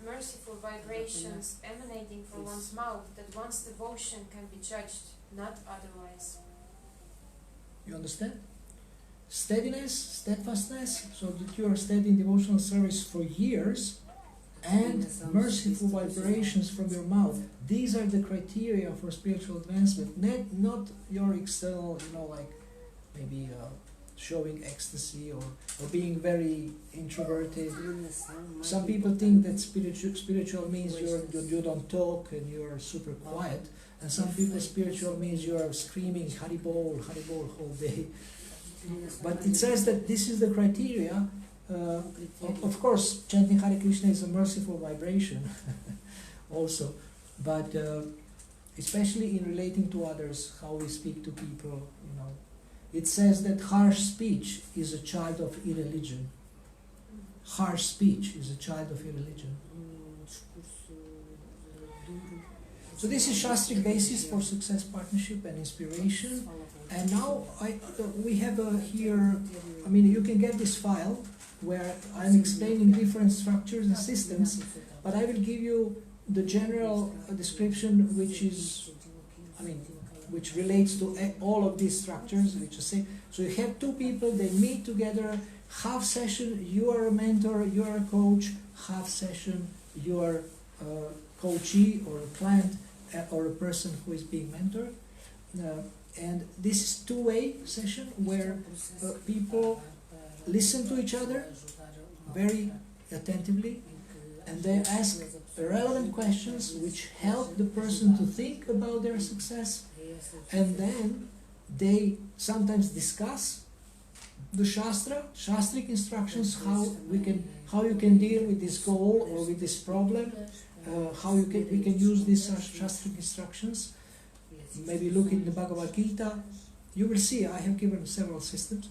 merciful vibrations emanating from one's mouth that one's devotion can be judged, not otherwise. You understand? Steadiness, steadfastness, so that you are steady in devotional service for years, and merciful vibrations from your mouth. These are the criteria for spiritual advancement, not your external, like maybe showing ecstasy or being very introverted. Some people think that spiritual means you don't talk and you're super quiet, and some people spiritual means you are screaming Haribol whole day. But it says that this is the criteria. Of course, chanting Hare Krishna is a merciful vibration also, but especially in relating to others, how we speak to people, It says that harsh speech is a child of irreligion. Harsh speech is a child of irreligion. So this is Shastric basis for success partnership and inspiration. And now we have here, you can get this file where I'm explaining different structures and systems, but I will give you the general description which relates to all of these structures, which is same. So you have two people, they meet together, half session, you are a mentor, you are a coach, half session, you are a coachee or a client or a person who is being mentored. And this is two-way session where people listen to each other very attentively, and they ask relevant questions which help the person to think about their success, and then they sometimes discuss the Shastric instructions, how you can deal with this goal or with this problem, how we can use these Shastric instructions. Maybe look in the Bhagavad Gita. You will see I have given several systems.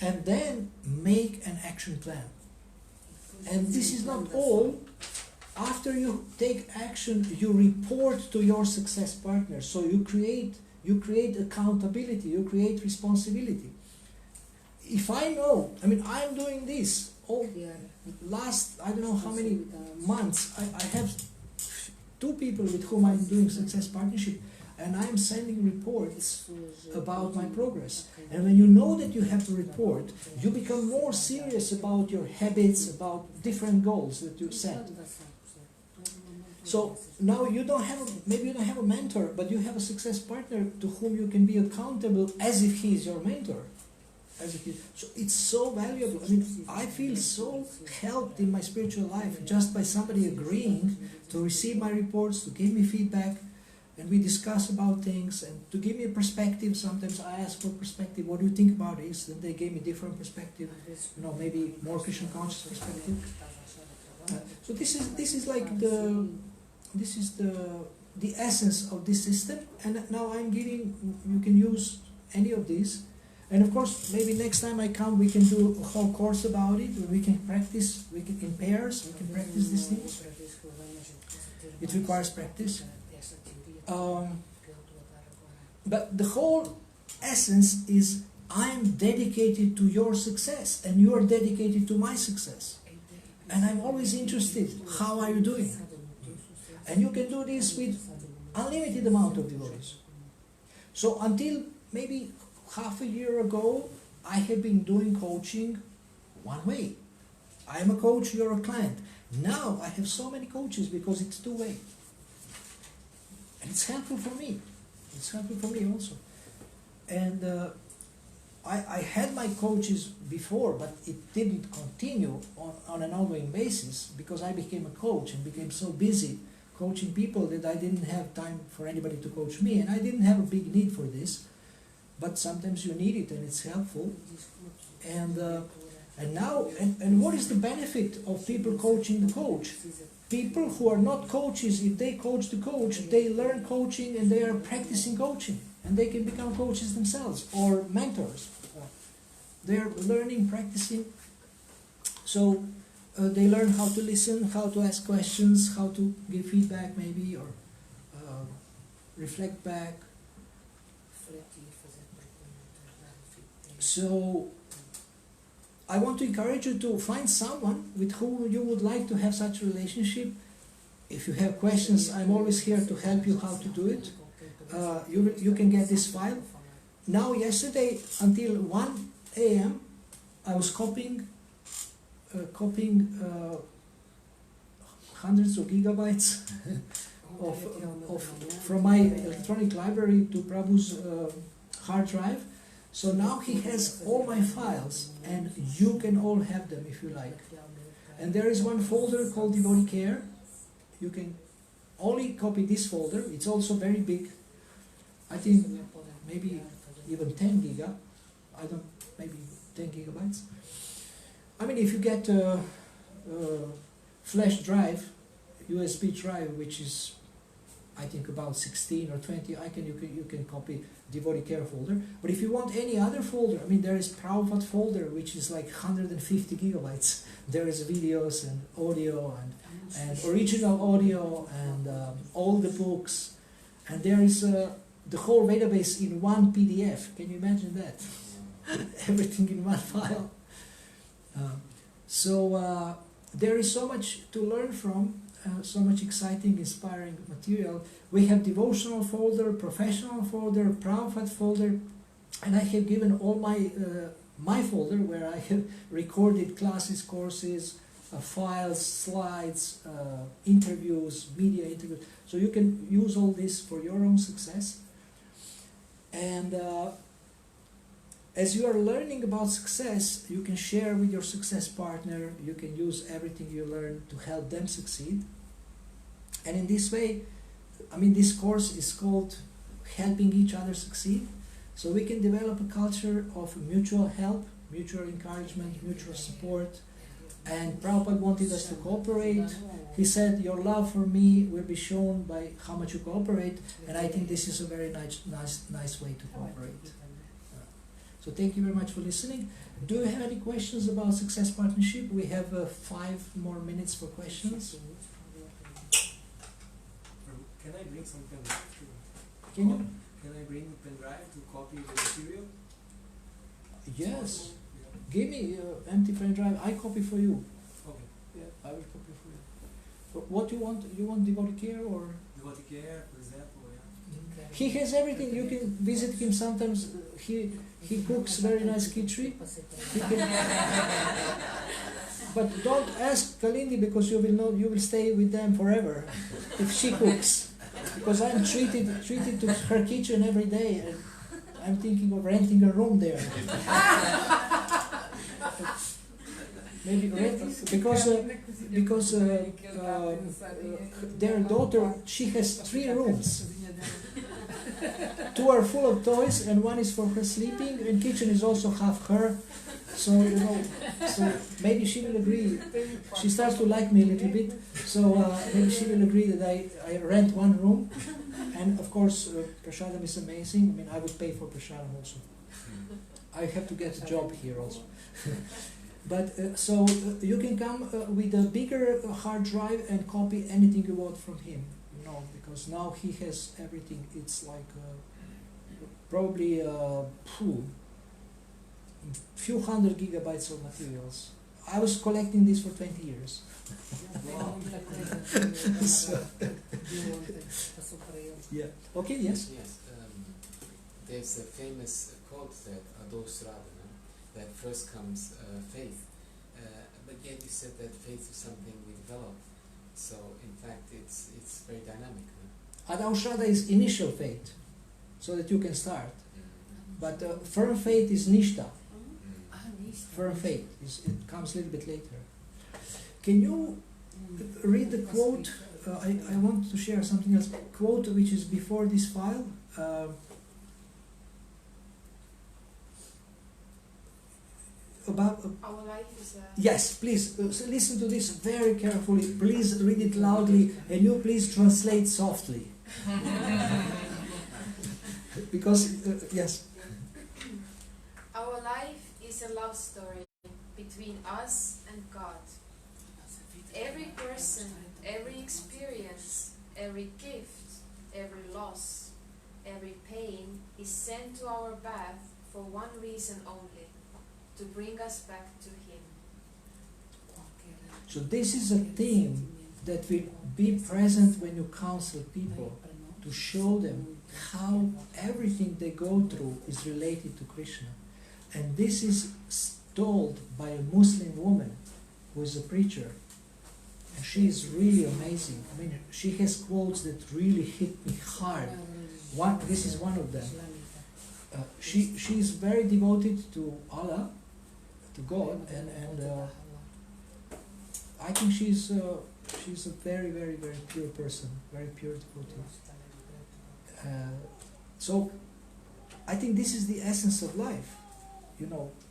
And then make an action plan. And this is not all. After you take action, you report to your success partner. So you create accountability, you create responsibility. If I know, I mean, I'm doing this all last, I don't know how many months, I have 2 people with whom I'm doing success partnership, and I'm sending reports about my progress. And when you know that you have to report, you become more serious about your habits, about different goals that you set. So now you don't have, maybe you don't have a mentor, but you have a success partner to whom you can be accountable as if he is your mentor. So it's so valuable. I mean, I feel so helped in my spiritual life just by somebody agreeing to receive my reports, to give me feedback, and we discuss about things, and to give me a perspective. Sometimes I ask for perspective, what do you think about this? Then they gave me different perspective, maybe more Christian conscious perspective. So this is like the essence of this system, and now I'm giving, you can use any of these. And of course, maybe next time I come, we can do a whole course about it, where we can practice, in pairs, we can practice these things. It requires practice. But the whole essence is, I'm dedicated to your success, and you are dedicated to my success. And I'm always interested, how are you doing? And you can do this with unlimited amount of devotees. So until maybe half a year ago, I have been doing coaching one way. I am a coach, you're a client. Now I have so many coaches because it's 2-way. And it's helpful for me. It's helpful for me also. And I had my coaches before, but it didn't continue on an ongoing basis because I became a coach and became so busy coaching people that I didn't have time for anybody to coach me, and I didn't have a big need for this. But sometimes you need it, and it's helpful. And now, and what is the benefit of people coaching the coach? People who are not coaches, if they coach the coach, they learn coaching and they are practicing coaching, and they can become coaches themselves or mentors. They are learning, practicing. So they learn how to listen, how to ask questions, how to give feedback maybe, or reflect back. So I want to encourage you to find someone with whom you would like to have such a relationship. If you have questions, I'm always here to help you how to do it. You can get this file. Now, yesterday until 1 a.m. I was copying hundreds of gigabytes from my electronic library to Prabhu's hard drive. So now he has all my files, and you can all have them if you like. And there is one folder called Devotee Care. You can only copy this folder. It's also very big. I think maybe even 10 giga. Maybe 10 gigabytes. I mean, if you get a flash drive, USB drive, which is, I think, about 16 or 20, you can copy Devotee Care folder. But if you want any other folder, I mean, there is Prabhupada folder, which is like 150 gigabytes. There is videos and audio and original audio and all the books. And there is the whole database in one PDF. Can you imagine that? Everything in one file. So there is so much to learn from. So much exciting, inspiring material. We have devotional folder, professional folder, Prabhupada folder, and I have given all my folder where I have recorded classes, courses, files, slides, interviews, media interviews. So you can use all this for your own success. And as you are learning about success, you can share with your success partner. You can use everything you learn to help them succeed. And in this way, I mean, this course is called Helping Each Other Succeed. So we can develop a culture of mutual help, mutual encouragement, mutual support. And Prabhupada wanted us to cooperate. He said, your love for me will be shown by how much you cooperate. And I think this is a very nice way to cooperate. So thank you very much for listening. Do you have any questions about Success Partnership? We have 5 more minutes for questions. Can I bring some pen drive to? Can you? Can I bring a pen drive to copy the material? Yes. Yeah. Give me empty pen drive. I copy for you. Okay. Yeah, I will copy for you. What you want? You want devotee care or? Devotee care, for example. Yeah. He has everything. You can visit him sometimes. He cooks very nice khichdi. He can, but don't ask Kalindi because you will stay with them forever if she cooks. Because I'm treated to her kitchen every day, and I'm thinking of renting a room there. Maybe renting because their daughter, she has 3 rooms. 2 are full of toys and 1 is for her sleeping, and kitchen is also half her. So so maybe she will agree. She starts to like me a little bit, so maybe she will agree that I rent 1 room. And of course, prasadam is amazing. I mean, I would pay for prasadam also. I have to get a job here also. But you can come with a bigger hard drive and copy anything you want from him. Because now he has everything. It's like probably few hundred gigabytes of materials. I was collecting this for 20 years. Yeah. Okay. Yes. Yes. There's a famous quote that Ados Radhana, that first comes faith, but yet you said that faith is something we develop. So in fact, it's very dynamic. No? Adaushada is initial faith, so that you can start. But firm faith is nishta. Firm faith it comes a little bit later. Can you read the quote? I want to share something else. Quote which is before this file. About Our life is a... yes, please so listen to this very carefully. Please read it loudly, and you please translate softly. Because yes. Our life is a love story between us and God. Every person, every experience, every gift, every loss, every pain is sent to our path for one reason only: to bring us back to Him. So this is a theme that will be present when you counsel people, to show them how everything they go through is related to Krishna. And this is told by a Muslim woman who is a preacher. And she is really amazing. I mean, she has quotes that really hit me hard. This is one of them. She is very devoted to Allah, to God, and I think she's a very, very, very pure person, very pure devotee. So I think this is the essence of life,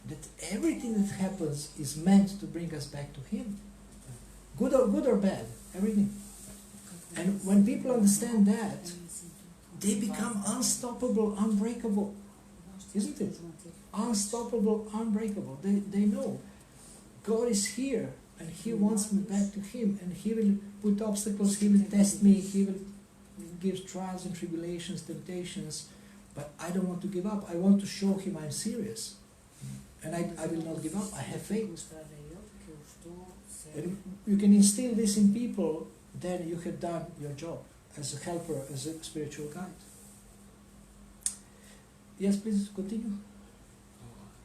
that everything that happens is meant to bring us back to Him, good or bad, everything. And when people understand that, they become unstoppable, unbreakable, isn't it? Unstoppable, unbreakable. They know God is here and He wants me back to Him, and He will put obstacles, He will test me, He will give trials and tribulations, temptations, but I don't want to give up. I want to show Him I'm serious, and I will not give up. I have faith. And you can instill this in people, then you have done your job as a helper, as a spiritual guide. Yes, please continue.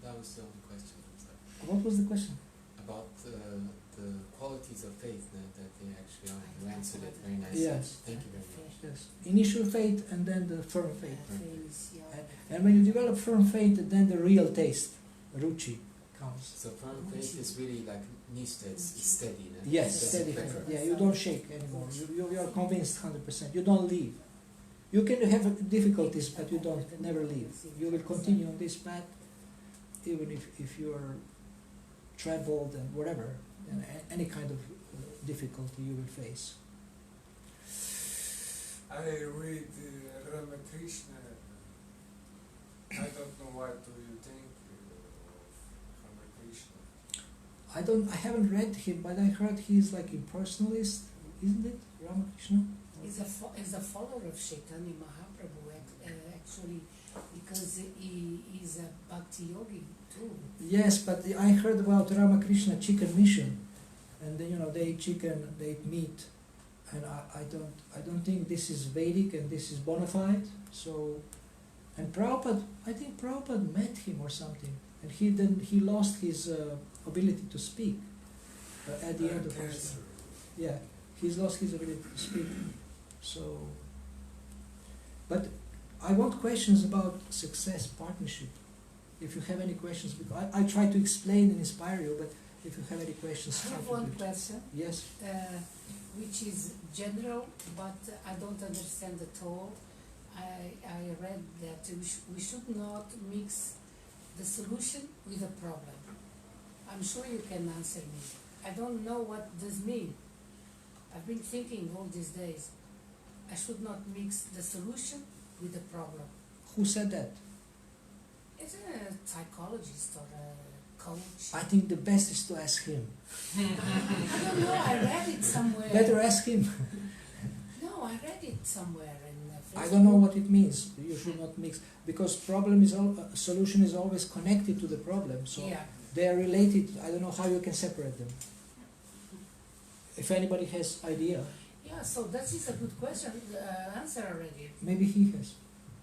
That was the only question. I'm sorry. What was the question? About the qualities of faith that they actually are. You answered it very nicely. Yes. Thank you very much. Yes. Initial faith and then the firm faith. And when you develop firm faith, then the real taste, ruchi, comes. So firm faith is really like nishta, it's steady. No? Yes, That's steady the faith. preference. Yeah, you don't shake anymore. You are convinced 100%. You don't leave. You can have difficulties, but you don't never leave. You will continue on this path, even if you are troubled and whatever, and any kind of difficulty you will face. I read Ramakrishna. I don't know what do you think. I haven't read him, but I heard he's like impersonalist, isn't it, Ramakrishna? He's a follower of Chaitanya Mahaprabhu, actually, because he is a bhakti yogi too. Yes, but I heard about Ramakrishna chicken mission, and then they eat chicken, they eat meat, and I don't think this is Vedic and this is bona fide. So, and Prabhupada, I think Prabhupada met him or something, and he lost his ability to speak at the end of his life. Yeah, he's lost his ability to speak. So, but I want questions about success partnership. If you have any questions, because I try to explain and inspire you, but if you have any questions, I have one question. Yes. Which is general, but I don't understand at all. I read that we should not mix the solution with the problem. I'm sure you can answer me. I don't know what this means. I've been thinking all these days. I should not mix the solution with the problem. Who said that? It's a psychologist or a coach. I think the best is to ask him. I don't know, I read it somewhere. Better ask him. No, I read it somewhere in Facebook. I don't know what it means. You should not mix, because solution is always connected to the problem. So Yeah. they are related. I don't know how you can separate them. If anybody has idea, Yeah, so that is a good question. Answer already. maybe he has.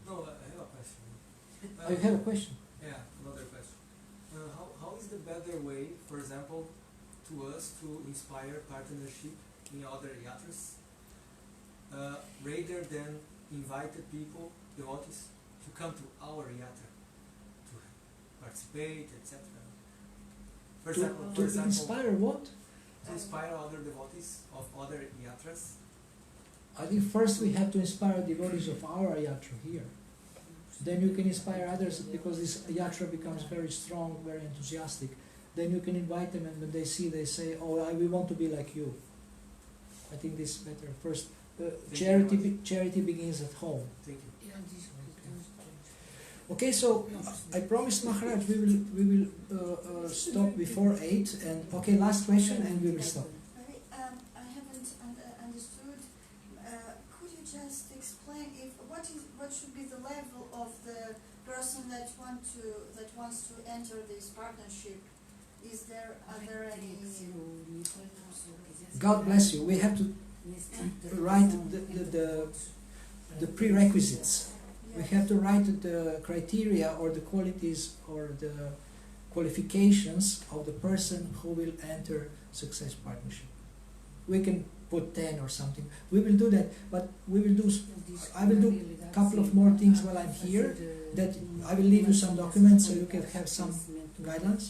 No, I have a question. Oh, you have a question? Yeah, another question. How is the better way, for example, to us to inspire partnership in other yatras, rather than invite the people, devotees, to come to our yatra, to participate, etc. For To example, inspire what? to inspire other devotees of other yatras. I think first we have to inspire devotees of our yatra here. Then you can inspire others, because this yatra becomes very strong, very enthusiastic. Then you can invite them, and when they see, they say, "Oh, we want to be like you." I think this is better. First, charity begins at home. Thank you. Okay, so I promised Maharaj we will stop before 8, and okay, last question, and we will stop. Maybe, I haven't understood. Could you just explain what should be the level of the person that wants to enter this partnership? Are there any? God bless you. We have to write the prerequisites. We have to write the criteria or the qualities or the qualifications of the person who will enter success partnership. We can put 10 or something. We will do that, but I will do a couple of more things while I'm here. That I will leave you some documents so you can have some guidelines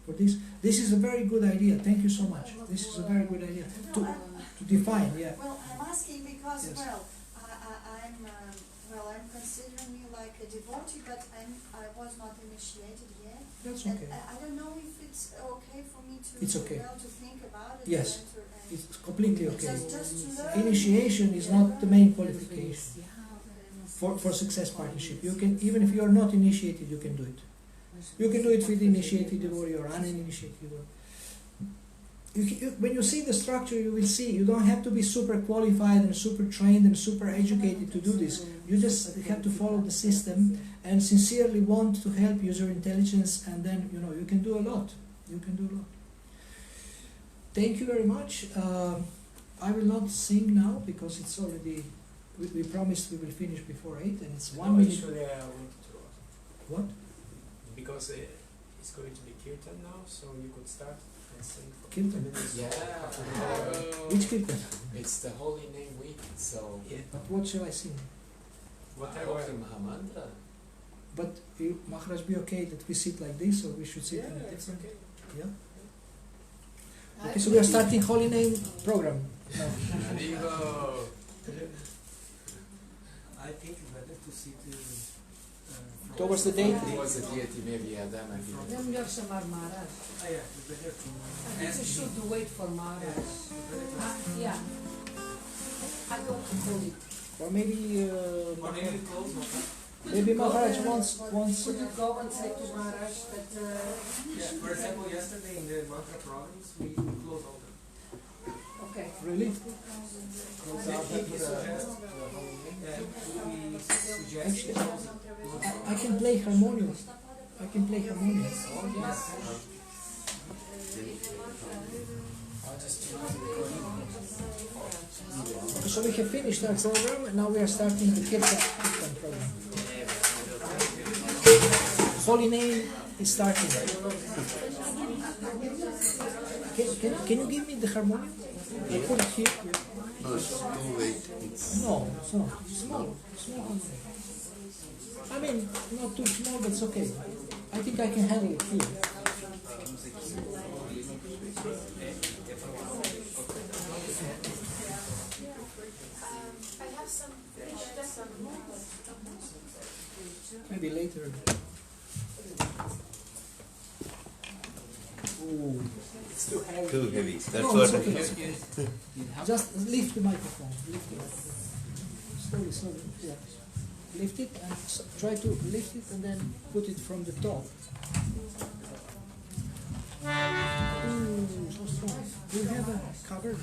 for this. This is a very good idea. Thank you so much. This is a very good idea to define. Yeah. Well, I'm asking because Yes. I'm considering me like a devotee, but I was not initiated yet. That's And okay. I don't know if it's okay for me to It's okay. to think about it. Yes. and enter and It's completely okay. just to learn. Initiation is not the main qualification for success partnership. You can, even if you are not initiated, you can do it. You can do it with initiated devotee or uninitiated devotee. When you see the structure, you will see you don't have to be super qualified and super trained and super educated to do this. You just have to follow the system and sincerely want to help user intelligence, and then you can do a lot. You can do a lot. Thank you very much. I will not sing now because it's already. We promised we will finish before 8, and it's 1 minute. Actually, I wanted to ask. What? Because it's going to be kirtan now, so you could start and sing for Kirtan? 20 minutes. Yeah. Which kirtan? It's the Holy Name Week, so Yeah. But what shall I sing? Whatever. Holy Mahamantra. But will Maharaj be okay that we sit like this, or we should sit in a Yeah, it's different? okay. Yeah. Okay, so we are starting Holy Name program now. Arrivo. I think it's better to sit Towards the date. It was a deity, maybe Adam and Eve. É melhor chamar Maharaj. yeah, it's better to I think you should wait for Maharaj. Yeah. I got to call it. Or maybe Or maybe close, no? Maybe Maharaj wants. Could you go and say to Maharaj that Yeah, for example, yesterday in the mantra programs, we closed all them. okay. Really? We suggest to close it. I can play harmonium. I can play harmonium. So we have finished our program and now we are starting the Kirtan program. Holy name is starting. Can you give me the harmonium? I put it here. No, it's too late. No, it's not. Small harmonium. I mean, not too small, but it's okay. I think I can handle it here. I have some Maybe later. Ooh, it's too heavy. Too heavy. That's No, what it's I okay. It's okay. Just lift the microphone. Lift it. Slowly. Yeah. Lift it and try to lift it and then put it from the top. Ooh, so strong. Do you have a cover?